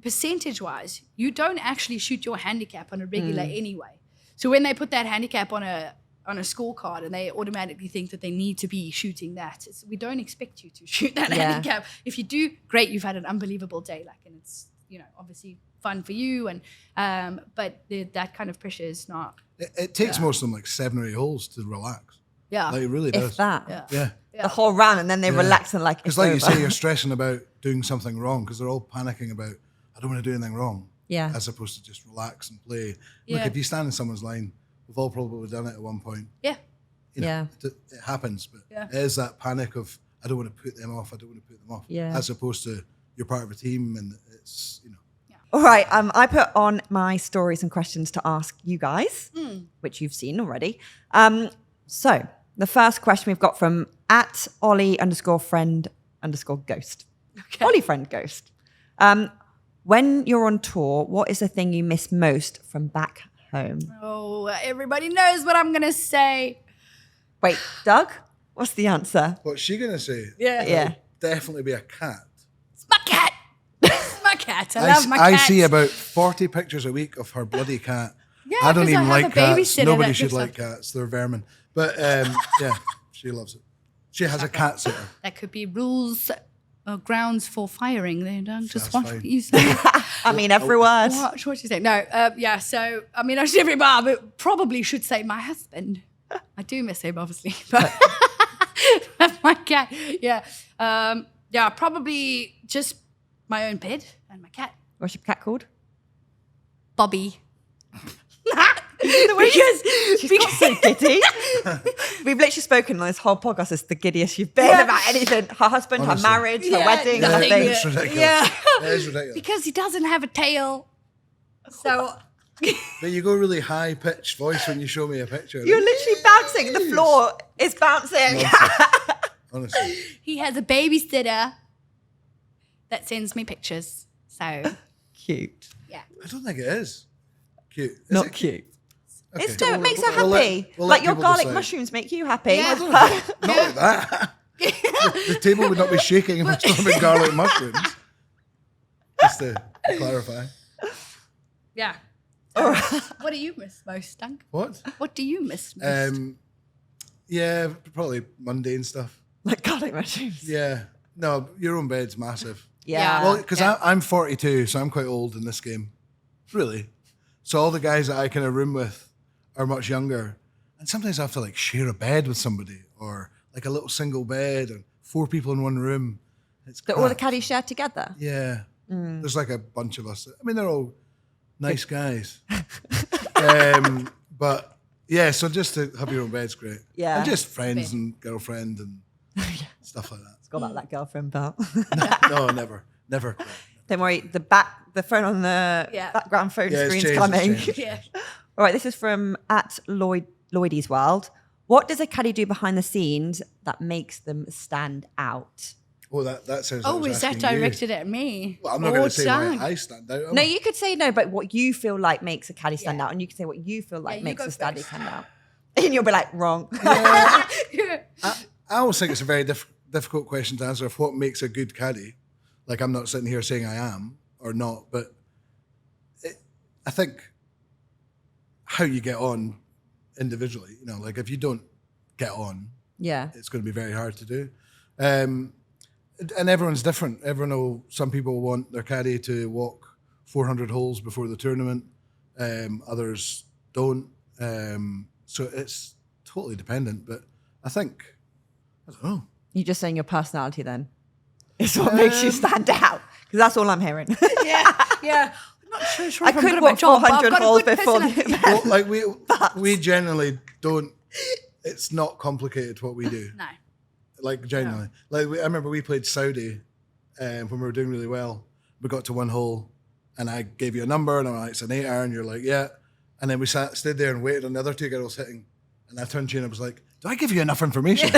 [SPEAKER 1] percentage-wise, you don't actually shoot your handicap on a regular anyway. So when they put that handicap on a scorecard and they automatically think that they need to be shooting that, we don't expect you to shoot that handicap. If you do, great, you've had an unbelievable day, and it's obviously fun for you, and but that kind of pressure is not.
[SPEAKER 2] It takes most of them 7 or 8 holes to relax.
[SPEAKER 1] Yeah,
[SPEAKER 2] it really does.
[SPEAKER 3] If that.
[SPEAKER 2] Yeah.
[SPEAKER 3] The whole round, and then they relax and
[SPEAKER 2] it's like you say, you're stressing about doing something wrong because they're all panicking about, I don't want to do anything wrong.
[SPEAKER 3] Yeah.
[SPEAKER 2] As opposed to just relax and play. Look, if you stand in someone's line, we've all probably done it at one point.
[SPEAKER 1] Yeah.
[SPEAKER 2] It happens, but it is that panic of, I don't want to put them off. I don't want to put them off.
[SPEAKER 3] Yeah.
[SPEAKER 2] As opposed to you're part of a team and it's,
[SPEAKER 3] All right. I put on my stories and questions to ask you guys, which you've seen already. So the first question we've got from @Ollie_friend_ghost.
[SPEAKER 1] Okay.
[SPEAKER 3] Ollie friend ghost. When you're on tour, what is the thing you miss most from back home?
[SPEAKER 1] Oh, everybody knows what I'm gonna say.
[SPEAKER 3] Wait, Doug, what's the answer?
[SPEAKER 2] What's she going to say?
[SPEAKER 1] Yeah.
[SPEAKER 3] Yeah.
[SPEAKER 2] Definitely be a cat.
[SPEAKER 1] It's my cat. It's my cat. I love my cat.
[SPEAKER 2] I see about 40 pictures a week of her bloody cat.
[SPEAKER 1] Yeah,
[SPEAKER 2] I don't
[SPEAKER 1] 'cause
[SPEAKER 2] even
[SPEAKER 1] have
[SPEAKER 2] like
[SPEAKER 1] a
[SPEAKER 2] cats.
[SPEAKER 1] babysitter
[SPEAKER 2] Nobody
[SPEAKER 1] that
[SPEAKER 2] should
[SPEAKER 1] looks
[SPEAKER 2] like cats. They're vermin. But yeah, she loves it. She has a cat sitter.
[SPEAKER 1] That could be rules or grounds for firing. They don't just
[SPEAKER 2] That's
[SPEAKER 1] watch
[SPEAKER 2] fine.
[SPEAKER 1] what you say.
[SPEAKER 3] I mean, every word.
[SPEAKER 1] Watch what you say. No, so, I mean, I should but probably should say my husband. I do miss him, obviously. But my cat, probably just my own bed and my cat.
[SPEAKER 3] What's your cat called?
[SPEAKER 1] Bobby.
[SPEAKER 3] She's got so giddy. We've literally spoken on this whole podcast as the giddiest you've been about anything. Her husband,
[SPEAKER 2] Honestly.
[SPEAKER 3] her marriage, her wedding, her
[SPEAKER 1] nothing.
[SPEAKER 3] thing.
[SPEAKER 2] It's ridiculous.
[SPEAKER 1] Yeah.
[SPEAKER 2] It is ridiculous.
[SPEAKER 1] Because he doesn't have a tail. So...
[SPEAKER 2] But you go really high pitched voice when you show me a picture.
[SPEAKER 3] You're literally bouncing. The floor is bouncing.
[SPEAKER 2] Honestly.
[SPEAKER 1] He has a babysitter that sends me pictures. So,
[SPEAKER 3] Cute.
[SPEAKER 1] yeah.
[SPEAKER 2] I don't think it is. Cute. Is
[SPEAKER 3] Not
[SPEAKER 2] it
[SPEAKER 3] cute.
[SPEAKER 2] Okay.
[SPEAKER 3] It's no, it makes her
[SPEAKER 2] We'll
[SPEAKER 3] happy.
[SPEAKER 2] we'll
[SPEAKER 3] like your
[SPEAKER 2] people
[SPEAKER 3] garlic
[SPEAKER 2] decide.
[SPEAKER 3] mushrooms make you happy.
[SPEAKER 1] Yeah.
[SPEAKER 2] Not like that. The table would not be shaking if I was talking garlic mushrooms. Just to clarify.
[SPEAKER 1] Yeah. What do you miss most, Dunk?
[SPEAKER 2] What?
[SPEAKER 1] What do you miss most?
[SPEAKER 2] Yeah, probably mundane stuff.
[SPEAKER 3] Like garlic mushrooms.
[SPEAKER 2] Yeah. No, your own bed's massive.
[SPEAKER 3] Yeah.
[SPEAKER 2] Well, because I'm 42, so I'm quite old in this game. Really. So all the guys that I kind of room with are much younger. And sometimes I have to share a bed with somebody or a little single bed and 4 people in one room. It's
[SPEAKER 3] That all the
[SPEAKER 2] crap.
[SPEAKER 3] caddies share together.
[SPEAKER 2] Yeah. There's a bunch of us. I mean, they're all nice guys. But yeah, so just to have your own bed's great.
[SPEAKER 3] Yeah.
[SPEAKER 2] And just friends and girlfriend and stuff like that.
[SPEAKER 3] It's got that girlfriend belt.
[SPEAKER 2] No, never. Never.
[SPEAKER 3] Don't worry, the phone on the background phone
[SPEAKER 2] Yeah, it's
[SPEAKER 3] screen's
[SPEAKER 2] changed,
[SPEAKER 3] coming.
[SPEAKER 2] it's changed.
[SPEAKER 1] Yeah.
[SPEAKER 3] All right, this is from @Lloydie's World. What does a caddy do behind the scenes that makes them stand out?
[SPEAKER 2] Oh, that sounds.
[SPEAKER 1] Oh,
[SPEAKER 2] like I was
[SPEAKER 1] is that
[SPEAKER 2] asking you.
[SPEAKER 1] directed at me?
[SPEAKER 2] Well, I'm not going
[SPEAKER 1] Or
[SPEAKER 2] to say why
[SPEAKER 1] Dunk?
[SPEAKER 2] I stand out. am
[SPEAKER 3] No,
[SPEAKER 2] I?
[SPEAKER 3] you could say no, but what you feel like makes a caddy stand out, and you can say what you feel like
[SPEAKER 1] you
[SPEAKER 3] makes
[SPEAKER 1] go
[SPEAKER 3] a caddy
[SPEAKER 1] first.
[SPEAKER 3] stand out. And you'll be like, wrong.
[SPEAKER 2] I always think it's a very difficult question to answer of what makes a good caddy. Like, I'm not sitting here saying I am or not, but I think how you get on individually, you know, like if you don't get on, it's going to be very hard to do. And everyone's different. Some people want their caddy to walk 400 holes before the tournament. Others don't. So it's totally dependent, but I think, I don't know.
[SPEAKER 3] You're just saying your personality then. It's what makes you stand out. Because that's all I'm hearing.
[SPEAKER 1] Yeah. I'm not sure
[SPEAKER 3] I could walk 400 holes before the event.
[SPEAKER 2] Well, like we generally don't, it's not complicated what we do.
[SPEAKER 1] No.
[SPEAKER 2] Like genuinely. Like I remember we played Saudi when we were doing really well. We got to one hole and I gave you a number and I'm like, it's an 8 iron. You're like, yeah. And then we stayed there and waited on the other two girls hitting. And I turned to you and I was like, do I give you enough information?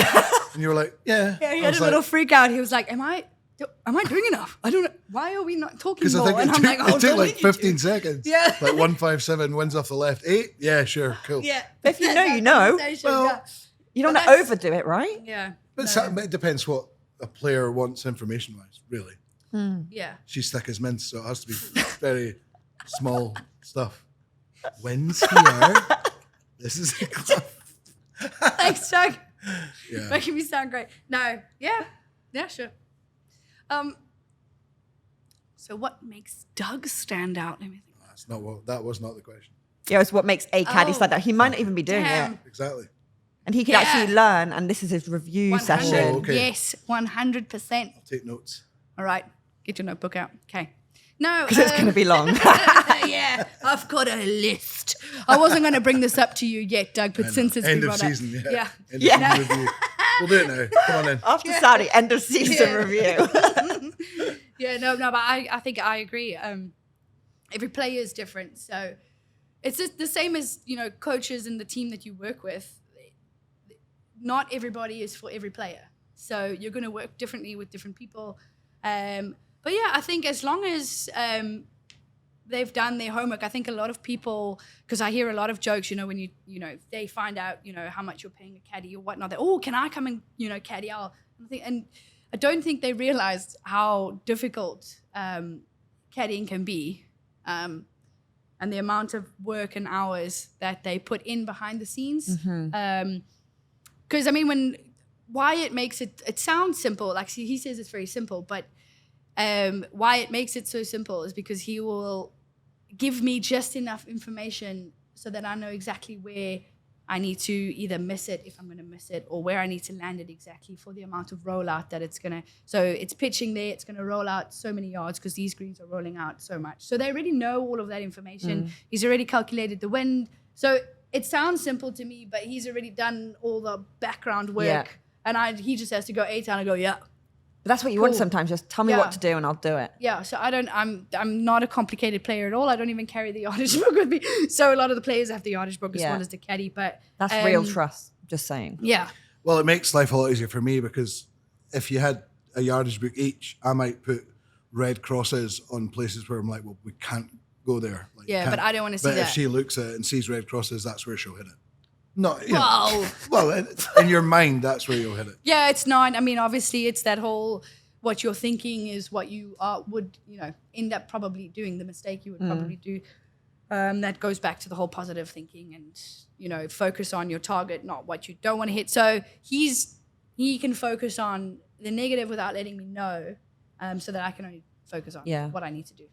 [SPEAKER 2] And you were like, yeah.
[SPEAKER 1] Yeah, he had a little freak out. He was like, am I doing enough? I don't know. Why are we not talking more?
[SPEAKER 2] Because I think it took like 15 seconds.
[SPEAKER 1] Yeah.
[SPEAKER 2] Like 157 wins off the left. 8? Yeah, sure, cool.
[SPEAKER 1] Yeah.
[SPEAKER 3] But if you know, you know.
[SPEAKER 2] Well,
[SPEAKER 3] you don't want to overdo it, right?
[SPEAKER 1] Yeah.
[SPEAKER 2] But it depends what a player wants information-wise, really.
[SPEAKER 1] Yeah.
[SPEAKER 2] She's thick as mince, so it has to be very small stuff. Wins here. This is a club.
[SPEAKER 1] Thanks, Doug.
[SPEAKER 2] Yeah.
[SPEAKER 1] Making me sound great. No. Yeah. Yeah, sure. So what makes Doug stand out? Let me think.
[SPEAKER 2] That was not the question.
[SPEAKER 3] Yeah, it's what makes a caddy stand out. He might not even be doing it.
[SPEAKER 2] Exactly.
[SPEAKER 3] And he can actually learn, and this is his review
[SPEAKER 1] 100.
[SPEAKER 3] session.
[SPEAKER 2] Oh, okay.
[SPEAKER 1] Yes, 100%.
[SPEAKER 2] I'll take notes.
[SPEAKER 1] All right. Get your notebook out. Okay. No.
[SPEAKER 3] Because it's going to be long.
[SPEAKER 1] Yeah, I've got a list. I wasn't going to bring this up to you yet, Doug, but since it's
[SPEAKER 2] End
[SPEAKER 1] been
[SPEAKER 2] of
[SPEAKER 1] brought
[SPEAKER 2] season,
[SPEAKER 1] up.
[SPEAKER 2] yeah.
[SPEAKER 1] Yeah.
[SPEAKER 2] End of season review. We'll do it now. Come on in.
[SPEAKER 3] After Saudi, end of season review.
[SPEAKER 1] Yeah, no, but I think I agree. Every player is different. So it's just the same as, you know, coaches and the team that you work with. Not everybody is for every player. So you're going to work differently with different people. But yeah, I think as long as they've done their homework, I think a lot of people, because I hear a lot of jokes, you know, when they find out, you know, how much you're paying a caddy or whatnot, can I come and, you know, caddy? And I don't think they realize how difficult caddying can be, and the amount of work and hours that they put in behind the scenes. Because I mean, why it makes it sounds simple, like he says it's very simple, but why it makes it so simple is because he will give me just enough information so that I know exactly where I need to either miss it if I'm going to miss it, or where I need to land it exactly for the amount of rollout that it's going to. So it's pitching there, it's going to roll out so many yards because these greens are rolling out so much. So they already know all of that information. He's already calculated the wind. So it sounds simple to me, but he's already done all the background work. And he just has to go 8 and I go, yeah.
[SPEAKER 3] But that's what you want sometimes. Just tell me what to do and I'll do it.
[SPEAKER 1] Yeah, so I'm not a complicated player at all. I don't even carry the yardage book with me. So a lot of the players have the yardage book as well as the caddy. But
[SPEAKER 3] that's real trust, just saying.
[SPEAKER 1] Yeah.
[SPEAKER 2] Well, it makes life a lot easier for me because if you had a yardage book each, I might put red crosses on places where I'm like, well, we can't go there. Like,
[SPEAKER 1] but I don't want to see that.
[SPEAKER 2] But if she looks at it and sees red crosses, that's where she'll hit it. Not, you
[SPEAKER 1] Wow.
[SPEAKER 2] know, well, in your mind, that's where you'll hit it.
[SPEAKER 1] Yeah, it's not. I mean, obviously, it's that whole what you're thinking is what you would, you know, end up probably doing. The mistake you would probably do. That goes back to the whole positive thinking and, you know, focus on your target, not what you don't want to hit. So he can focus on the negative without letting me know, so that I can only focus on what I need to do.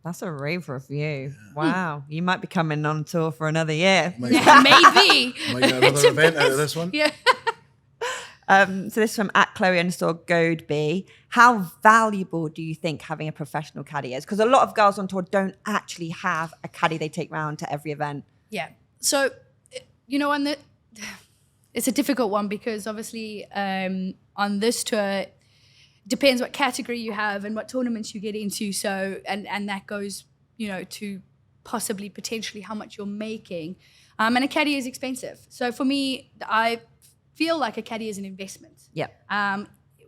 [SPEAKER 3] That's a rave review. Wow. You might be coming on tour for another year.
[SPEAKER 1] Maybe.
[SPEAKER 2] Might get another event out of this one.
[SPEAKER 1] Yeah.
[SPEAKER 3] So this is from @Chloe_Goadby. How valuable do you think having a professional caddy is? Because a lot of girls on tour don't actually have a caddy they take round to every event.
[SPEAKER 1] Yeah. So, you know, it's a difficult one because obviously on this tour, depends what category you have and what tournaments you get into. So, and that goes, you know, to possibly potentially how much you're making. And a caddy is expensive. So for me, I feel like a caddy is an investment.
[SPEAKER 3] Yeah.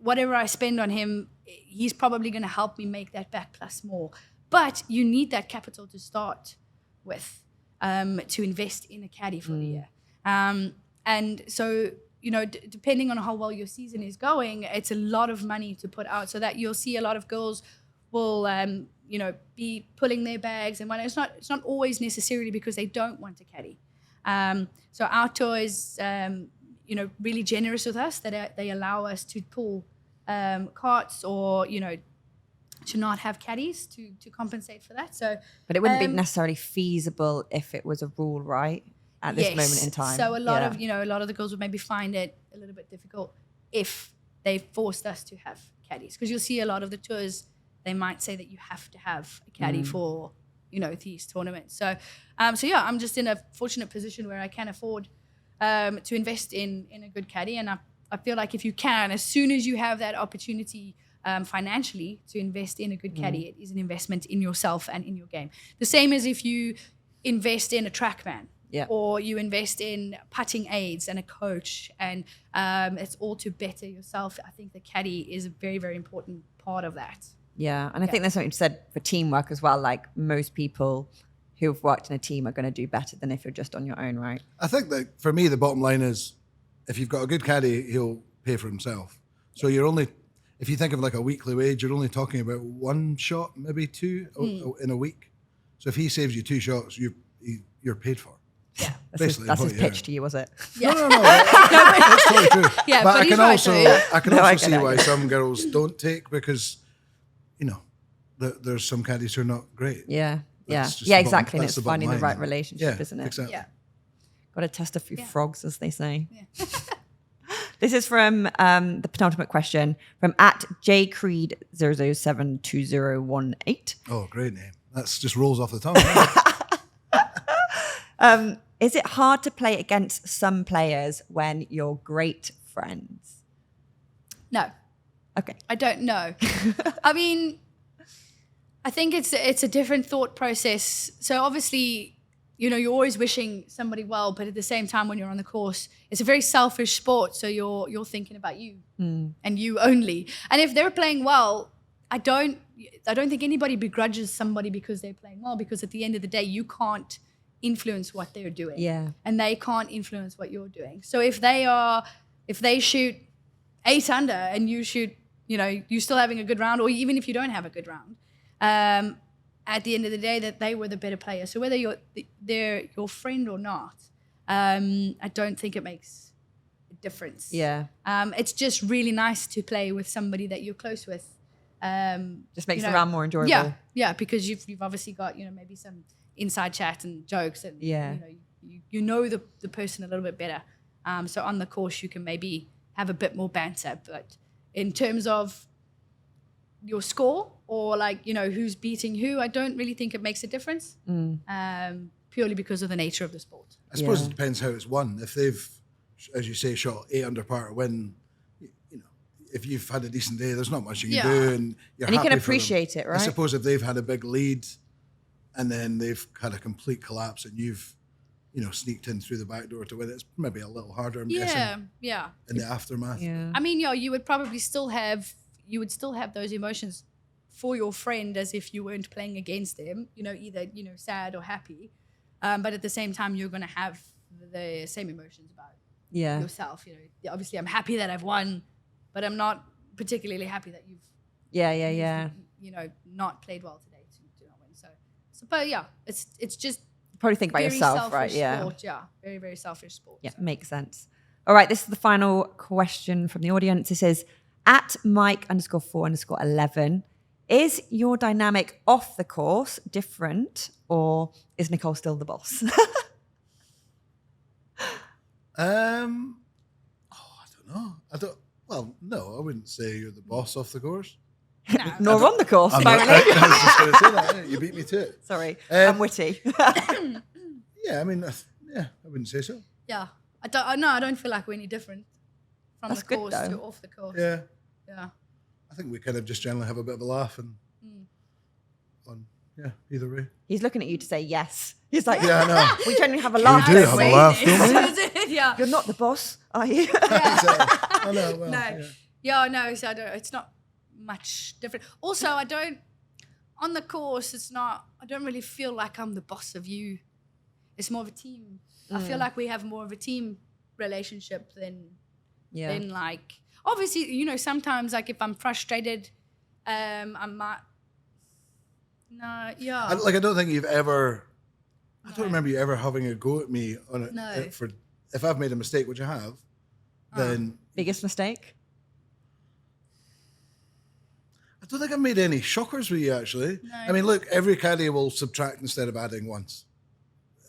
[SPEAKER 1] Whatever I spend on him, he's probably going to help me make that back plus more. But you need that capital to start with, to invest in a caddy for the year. And so depending on how well your season is going, it's a lot of money to put out. So that you'll see a lot of girls will, be pulling their bags and whatnot. It's not always necessarily because they don't want to caddy. So our tour is, really generous with us that they allow us to pull carts or, to not have caddies to compensate for that. So,
[SPEAKER 3] but it wouldn't be necessarily feasible if it was a rule, right? At this moment in time.
[SPEAKER 1] So a lot of the girls would maybe find it a little bit difficult if they forced us to have caddies, because you'll see a lot of the tours, they might say that you have to have a caddy for, these tournaments. So, I'm just in a fortunate position where I can afford to invest in a good caddy. And I feel like if you can, as soon as you have that opportunity financially to invest in a good caddy, it is an investment in yourself and in your game. The same as if you invest in a trackman.
[SPEAKER 3] Yeah.
[SPEAKER 1] Or you invest in putting aids and a coach, and it's all to better yourself. I think the caddy is a very, very important part of that.
[SPEAKER 3] Yeah, and I think there's something said for teamwork as well. Like most people who've worked in a team are going to do better than if you're just on your own, right?
[SPEAKER 2] I think that for me, the bottom line is if you've got a good caddy, he'll pay for himself. So if you think of like a weekly wage, you're only talking about one shot, maybe two in a week. So if he saves you 2 shots, you're paid for.
[SPEAKER 1] Yeah,
[SPEAKER 3] that's his pitch to you, was it?
[SPEAKER 1] Yeah.
[SPEAKER 2] No. That's totally true.
[SPEAKER 1] Yeah,
[SPEAKER 2] but I
[SPEAKER 1] he's
[SPEAKER 2] can
[SPEAKER 1] right
[SPEAKER 2] also
[SPEAKER 1] though, yeah.
[SPEAKER 2] I can
[SPEAKER 3] No, I
[SPEAKER 2] also
[SPEAKER 3] get
[SPEAKER 2] see
[SPEAKER 3] it.
[SPEAKER 2] why some girls don't take, because there's some caddies who are not great.
[SPEAKER 3] Yeah,
[SPEAKER 2] That's just
[SPEAKER 3] yeah,
[SPEAKER 2] the
[SPEAKER 3] exactly.
[SPEAKER 2] bottom-
[SPEAKER 3] And
[SPEAKER 2] that's
[SPEAKER 3] it's
[SPEAKER 2] the bottom
[SPEAKER 3] finding the
[SPEAKER 2] line,
[SPEAKER 3] right
[SPEAKER 2] yeah.
[SPEAKER 3] relationship,
[SPEAKER 2] Yeah,
[SPEAKER 3] isn't it?
[SPEAKER 2] exactly.
[SPEAKER 1] Yeah.
[SPEAKER 3] Got to test a few frogs, as they say.
[SPEAKER 1] Yeah.
[SPEAKER 3] This is from the penultimate question from @jcreed0072018.
[SPEAKER 2] Oh, great name. That's just rolls off the tongue. Right?
[SPEAKER 3] Is it hard to play against some players when you're great friends?
[SPEAKER 1] No,
[SPEAKER 3] Okay.
[SPEAKER 1] I don't know. I mean, I think it's a different thought process. So obviously, you're always wishing somebody well, but at the same time, when you're on the course, it's a very selfish sport. So you're thinking about you and you only. And if they're playing well, I don't think anybody begrudges somebody because they're playing well, because at the end of the day, you can't influence what they're doing.
[SPEAKER 3] Yeah.
[SPEAKER 1] And they can't influence what you're doing. So if they shoot 8 under and you shoot, you're still having a good round, or even if you don't have a good round, at the end of the day, that they were the better player. So whether they're your friend or not, I don't think it makes a difference.
[SPEAKER 3] Yeah.
[SPEAKER 1] It's just really nice to play with somebody that you're close with.
[SPEAKER 3] Just makes the round more enjoyable.
[SPEAKER 1] Yeah, because you've obviously got maybe some inside chat and jokes, and you know the person a little bit better. So on the course you can maybe have a bit more banter, but in terms of your score or who's beating who, I don't really think it makes a difference. Purely because of the nature of the sport.
[SPEAKER 2] I suppose it depends how it's won. If they've, as you say, shot 8 under par to win, if you've had a decent day, there's not much you can do, and
[SPEAKER 3] you can
[SPEAKER 2] happy for them.
[SPEAKER 3] appreciate it, right?
[SPEAKER 2] I suppose if they've had a big lead and then they've had a complete collapse and you've sneaked in through the back door to win, it's maybe a little harder, I'm guessing, in the aftermath.
[SPEAKER 3] Yeah.
[SPEAKER 1] I mean, you would probably still have those emotions for your friend as if you weren't playing against them, either sad or happy, but at the same time you're going to have the same emotions about yourself. Obviously I'm happy that I've won, but I'm not particularly happy that you've not played well today to not win. So but it's just
[SPEAKER 3] probably think about
[SPEAKER 1] very
[SPEAKER 3] yourself, right?
[SPEAKER 1] selfish sport, very, very selfish sport.
[SPEAKER 3] Yeah,
[SPEAKER 1] So.
[SPEAKER 3] makes sense. All right, this is the final question from the audience. It says, @Mike_4_11, is your dynamic off the course different, or is Nicole still the boss?
[SPEAKER 2] I don't know. Well, no, I wouldn't say you're the boss off the course.
[SPEAKER 3] Nor on the course,
[SPEAKER 2] I was just going to say that. Yeah, you beat me to it.
[SPEAKER 3] Sorry, I'm witty.
[SPEAKER 2] Yeah, I mean, I wouldn't say so.
[SPEAKER 1] Yeah, I don't feel like we're any different from
[SPEAKER 3] That's
[SPEAKER 1] the
[SPEAKER 3] good,
[SPEAKER 1] course
[SPEAKER 3] though.
[SPEAKER 1] to off the course.
[SPEAKER 2] Yeah.
[SPEAKER 1] Yeah.
[SPEAKER 2] I think we kind of just generally have a bit of a laugh and either way.
[SPEAKER 3] He's looking at you to say yes. He's like,
[SPEAKER 2] Yeah, I know.
[SPEAKER 3] we generally have a laugh.
[SPEAKER 2] do
[SPEAKER 3] don't
[SPEAKER 2] have
[SPEAKER 3] we?
[SPEAKER 2] a laugh, don't we?
[SPEAKER 1] Yeah.
[SPEAKER 3] You're not the boss, are you?
[SPEAKER 2] I know, well,
[SPEAKER 1] No. No, so it's not much different. Also, on the course, I don't really feel like I'm the boss of you. It's more of a team. I feel like we have more of a team relationship than
[SPEAKER 3] Yeah.
[SPEAKER 1] Then like, obviously, you know, sometimes like if I'm frustrated, I might. No, yeah.
[SPEAKER 2] I don't think you've ever. I don't remember you ever having a go at me on it.
[SPEAKER 1] No.
[SPEAKER 2] For if I've made a mistake, which I have, then
[SPEAKER 3] Biggest mistake?
[SPEAKER 2] I don't think I've made any shockers with you actually.
[SPEAKER 1] No.
[SPEAKER 2] I mean, look, every caddy will subtract instead of adding once.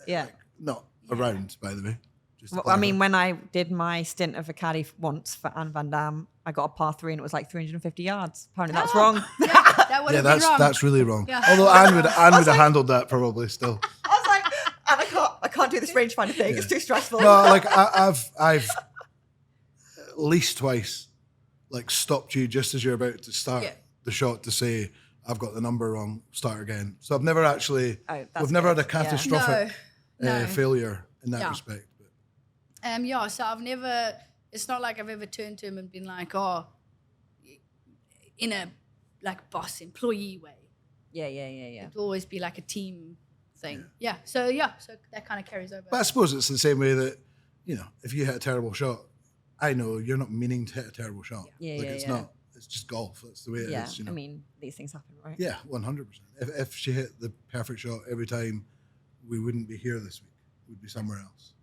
[SPEAKER 3] Yeah.
[SPEAKER 2] Not around, by the way. Just
[SPEAKER 3] Well, I mean, when I did my stint of a caddy once for Anne Van Dam, I got a par 3 and it was like 350 yards. Apparently that's wrong.
[SPEAKER 1] Yeah, that would
[SPEAKER 2] yeah,
[SPEAKER 1] have been wrong.
[SPEAKER 2] that's really wrong.
[SPEAKER 1] Yeah.
[SPEAKER 2] Although Anne would have handled that probably still.
[SPEAKER 3] I was like, and I can't do this rangefinder thing. It's too stressful.
[SPEAKER 2] No, like I've at least twice like stopped you just as you're about to start the shot to say I've got the number wrong. Start again. So I've never actually.
[SPEAKER 3] that's
[SPEAKER 2] We've never had a
[SPEAKER 3] good. Yeah.
[SPEAKER 2] catastrophic
[SPEAKER 1] No.
[SPEAKER 2] failure in that
[SPEAKER 1] Yeah.
[SPEAKER 2] respect. But.
[SPEAKER 1] Yeah, so I've never, it's not like I've ever turned to him and been like, oh, in a like boss employee way.
[SPEAKER 3] Yeah.
[SPEAKER 1] It'll always be like a team thing. So that kind of carries over.
[SPEAKER 2] But I suppose it's the same way that, you know, if you hit a terrible shot, I know you're not meaning to hit a terrible shot. It's not. It's just golf. That's the way it is. You know?
[SPEAKER 3] I mean, these things happen, right?
[SPEAKER 2] Yeah, 100%. If she hit the perfect shot every time, we wouldn't be here this week. We'd be somewhere else.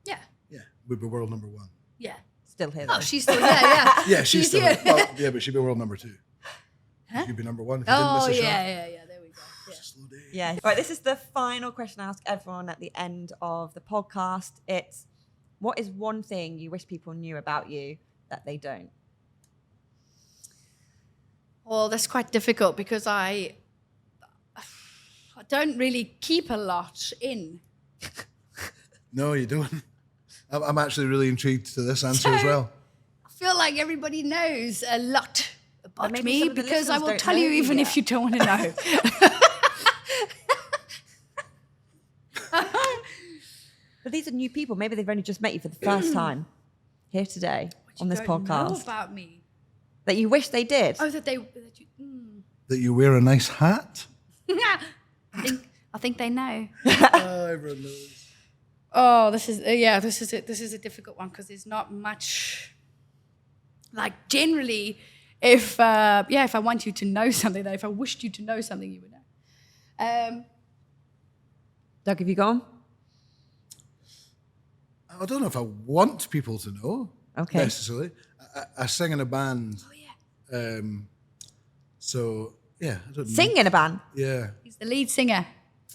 [SPEAKER 1] Yeah.
[SPEAKER 2] Yeah, we'd be world number 1.
[SPEAKER 1] Yeah.
[SPEAKER 3] Still here.
[SPEAKER 1] Oh,
[SPEAKER 3] though.
[SPEAKER 1] she's still, yeah.
[SPEAKER 2] Yeah, she's still.
[SPEAKER 1] here.
[SPEAKER 2] Well, yeah, but she'd be world number 2.
[SPEAKER 1] Huh?
[SPEAKER 2] She'd be number 1 if you didn't miss
[SPEAKER 1] Oh,
[SPEAKER 2] a shot.
[SPEAKER 1] yeah, there we go. Yeah.
[SPEAKER 2] It's a slow day.
[SPEAKER 3] Yeah. Right. This is the final question I ask everyone at the end of the podcast. It's, what is one thing you wish people knew about you that they don't?
[SPEAKER 1] Well, that's quite difficult because I don't really keep a lot in.
[SPEAKER 2] No, you don't. I'm actually really intrigued to this answer as well.
[SPEAKER 1] I feel like everybody knows a lot about
[SPEAKER 3] maybe
[SPEAKER 1] me
[SPEAKER 3] some of the
[SPEAKER 1] because I
[SPEAKER 3] listeners
[SPEAKER 1] will
[SPEAKER 3] don't
[SPEAKER 1] tell
[SPEAKER 3] know
[SPEAKER 1] you
[SPEAKER 3] you
[SPEAKER 1] even
[SPEAKER 3] yet.
[SPEAKER 1] if you don't want to know.
[SPEAKER 3] But these are new people. Maybe they've only just met you for the first time here today on this
[SPEAKER 1] You don't know
[SPEAKER 3] podcast.
[SPEAKER 1] about me.
[SPEAKER 3] That you wish they did.
[SPEAKER 1] Oh, that you.
[SPEAKER 2] That you wear a nice hat.
[SPEAKER 1] I think they know.
[SPEAKER 2] Everyone knows.
[SPEAKER 1] Oh, this is This is a difficult one because there's not much. Like generally, if I want you to know something, if I wished you to know something, you would know.
[SPEAKER 3] Doug, have you gone?
[SPEAKER 2] I don't know if I want people to know necessarily. I sing in a band.
[SPEAKER 1] Oh yeah.
[SPEAKER 2] So yeah, I don't
[SPEAKER 3] Sing in a band.
[SPEAKER 2] Yeah.
[SPEAKER 1] He's the lead singer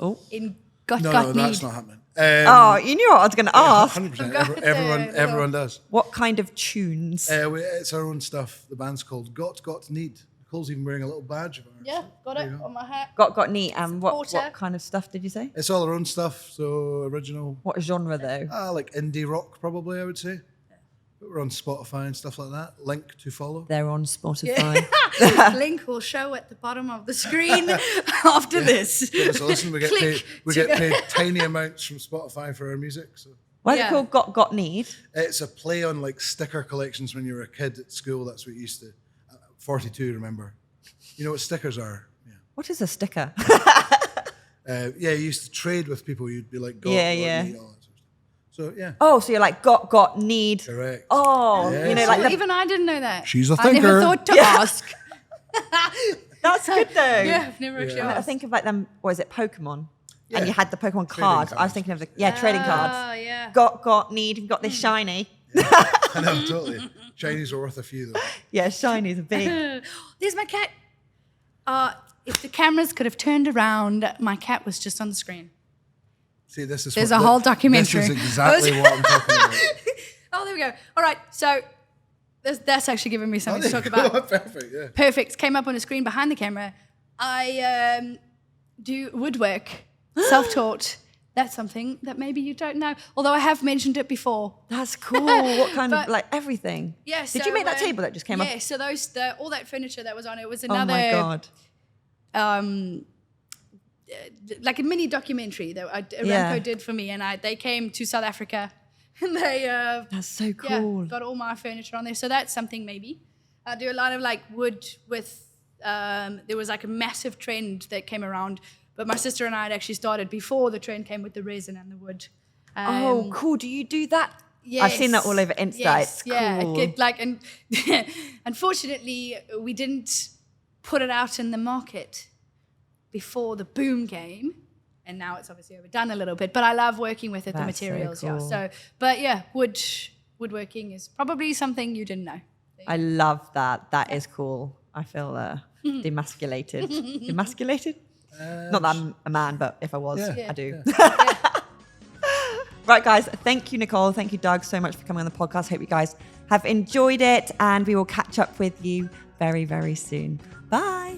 [SPEAKER 3] Oh.
[SPEAKER 1] in Got
[SPEAKER 2] No,
[SPEAKER 1] Need.
[SPEAKER 2] that's not happening.
[SPEAKER 3] Oh, you knew what I was going to ask.
[SPEAKER 2] 100%. Everyone does.
[SPEAKER 3] What kind of tunes?
[SPEAKER 2] It's our own stuff. The band's called Got Need. Nicole's even wearing a little badge of ours.
[SPEAKER 1] Yeah, got it on my hat.
[SPEAKER 3] Got neat. And what
[SPEAKER 1] Supporter.
[SPEAKER 3] kind of stuff did you say?
[SPEAKER 2] It's all our own stuff. So original.
[SPEAKER 3] What genre though?
[SPEAKER 2] Like indie rock, probably, I would say. But we're on Spotify and stuff like that. Link to follow.
[SPEAKER 3] They're on Spotify.
[SPEAKER 1] Link will show at the bottom of the screen after this.
[SPEAKER 2] Give us a listen. We get
[SPEAKER 1] Click
[SPEAKER 2] paid. We
[SPEAKER 1] to
[SPEAKER 2] get paid tiny amounts from Spotify for our music. So
[SPEAKER 3] Why is
[SPEAKER 1] Yeah.
[SPEAKER 3] it called Got Need?
[SPEAKER 2] it's a play on like sticker collections when you were a kid at school. That's what you used to. 42, remember? You know what stickers are? Yeah.
[SPEAKER 3] What is a sticker?
[SPEAKER 2] Yeah, you used to trade with people. You'd be like,
[SPEAKER 3] Yeah,
[SPEAKER 2] got
[SPEAKER 3] yeah.
[SPEAKER 2] need, all that sort of stuff. So yeah,
[SPEAKER 3] Oh, so you're like got need.
[SPEAKER 2] correct.
[SPEAKER 3] Oh,
[SPEAKER 2] Yeah,
[SPEAKER 3] you know,
[SPEAKER 2] so
[SPEAKER 3] like the,
[SPEAKER 1] Even I didn't know that.
[SPEAKER 2] She's a
[SPEAKER 1] I never
[SPEAKER 2] thinker.
[SPEAKER 1] thought to ask.
[SPEAKER 3] that's good though.
[SPEAKER 1] Yeah, I've never actually
[SPEAKER 3] I
[SPEAKER 1] asked.
[SPEAKER 3] think of like them. What is it, Pokemon?
[SPEAKER 2] Yeah.
[SPEAKER 3] And you had the Pokemon
[SPEAKER 2] Trading
[SPEAKER 3] cards. I was
[SPEAKER 2] cards.
[SPEAKER 3] thinking of the trading cards.
[SPEAKER 1] Oh, yeah.
[SPEAKER 3] Got need. Got this shiny.
[SPEAKER 2] I know, totally. Chinese are worth a few though.
[SPEAKER 3] Yeah, shinies are big.
[SPEAKER 1] There's my cat. If the cameras could have turned around, my cat was just on the screen.
[SPEAKER 2] See, this is
[SPEAKER 1] There's
[SPEAKER 2] what
[SPEAKER 1] a whole documentary.
[SPEAKER 2] This is exactly what I'm talking about.
[SPEAKER 1] Oh, there we go. All right, so that's actually giving me something to
[SPEAKER 2] There
[SPEAKER 1] talk
[SPEAKER 2] you go.
[SPEAKER 1] about.
[SPEAKER 2] Perfect. Yeah.
[SPEAKER 1] Perfect. Came up on the screen behind the camera. I do woodwork, self-taught. That's something that maybe you don't know, although I have mentioned it before.
[SPEAKER 3] That's cool. What kind of
[SPEAKER 1] But-
[SPEAKER 3] like everything?
[SPEAKER 1] Yeah.
[SPEAKER 3] Did
[SPEAKER 1] so,
[SPEAKER 3] you make that table that just came up?
[SPEAKER 1] Yeah. So all that furniture that was on it was
[SPEAKER 3] Oh
[SPEAKER 1] another.
[SPEAKER 3] my god.
[SPEAKER 1] Like a mini documentary that Aramco
[SPEAKER 3] Yeah.
[SPEAKER 1] did for me, and they came to South Africa, and they
[SPEAKER 3] That's so cool.
[SPEAKER 1] got all my furniture on there. So that's something maybe. I do a lot of like wood with. There was like a massive trend that came around, but my sister and I had actually started before the trend came with the resin and the wood.
[SPEAKER 3] Oh, cool. Do you do that
[SPEAKER 1] Yes.
[SPEAKER 3] I've seen that all over Insta.
[SPEAKER 1] Yes,
[SPEAKER 3] It's
[SPEAKER 1] yeah.
[SPEAKER 3] cool.
[SPEAKER 1] And unfortunately, we didn't put it out in the market before the boom came. And now it's obviously overdone a little bit. But I love working with it, the
[SPEAKER 3] That's so
[SPEAKER 1] materials.
[SPEAKER 3] cool.
[SPEAKER 1] Yeah. So, but yeah, woodworking is probably something you didn't know.
[SPEAKER 3] I love that. That is cool. I feel demasculated. Demasculated? Not that I'm a man, but if I was,
[SPEAKER 2] Yeah.
[SPEAKER 3] I do.
[SPEAKER 1] Yeah.
[SPEAKER 3] Right, guys. Thank you, Nicole. Thank you, Doug, so much for coming on the podcast. Hope you guys have enjoyed it, and we will catch up with you very, very soon. Bye.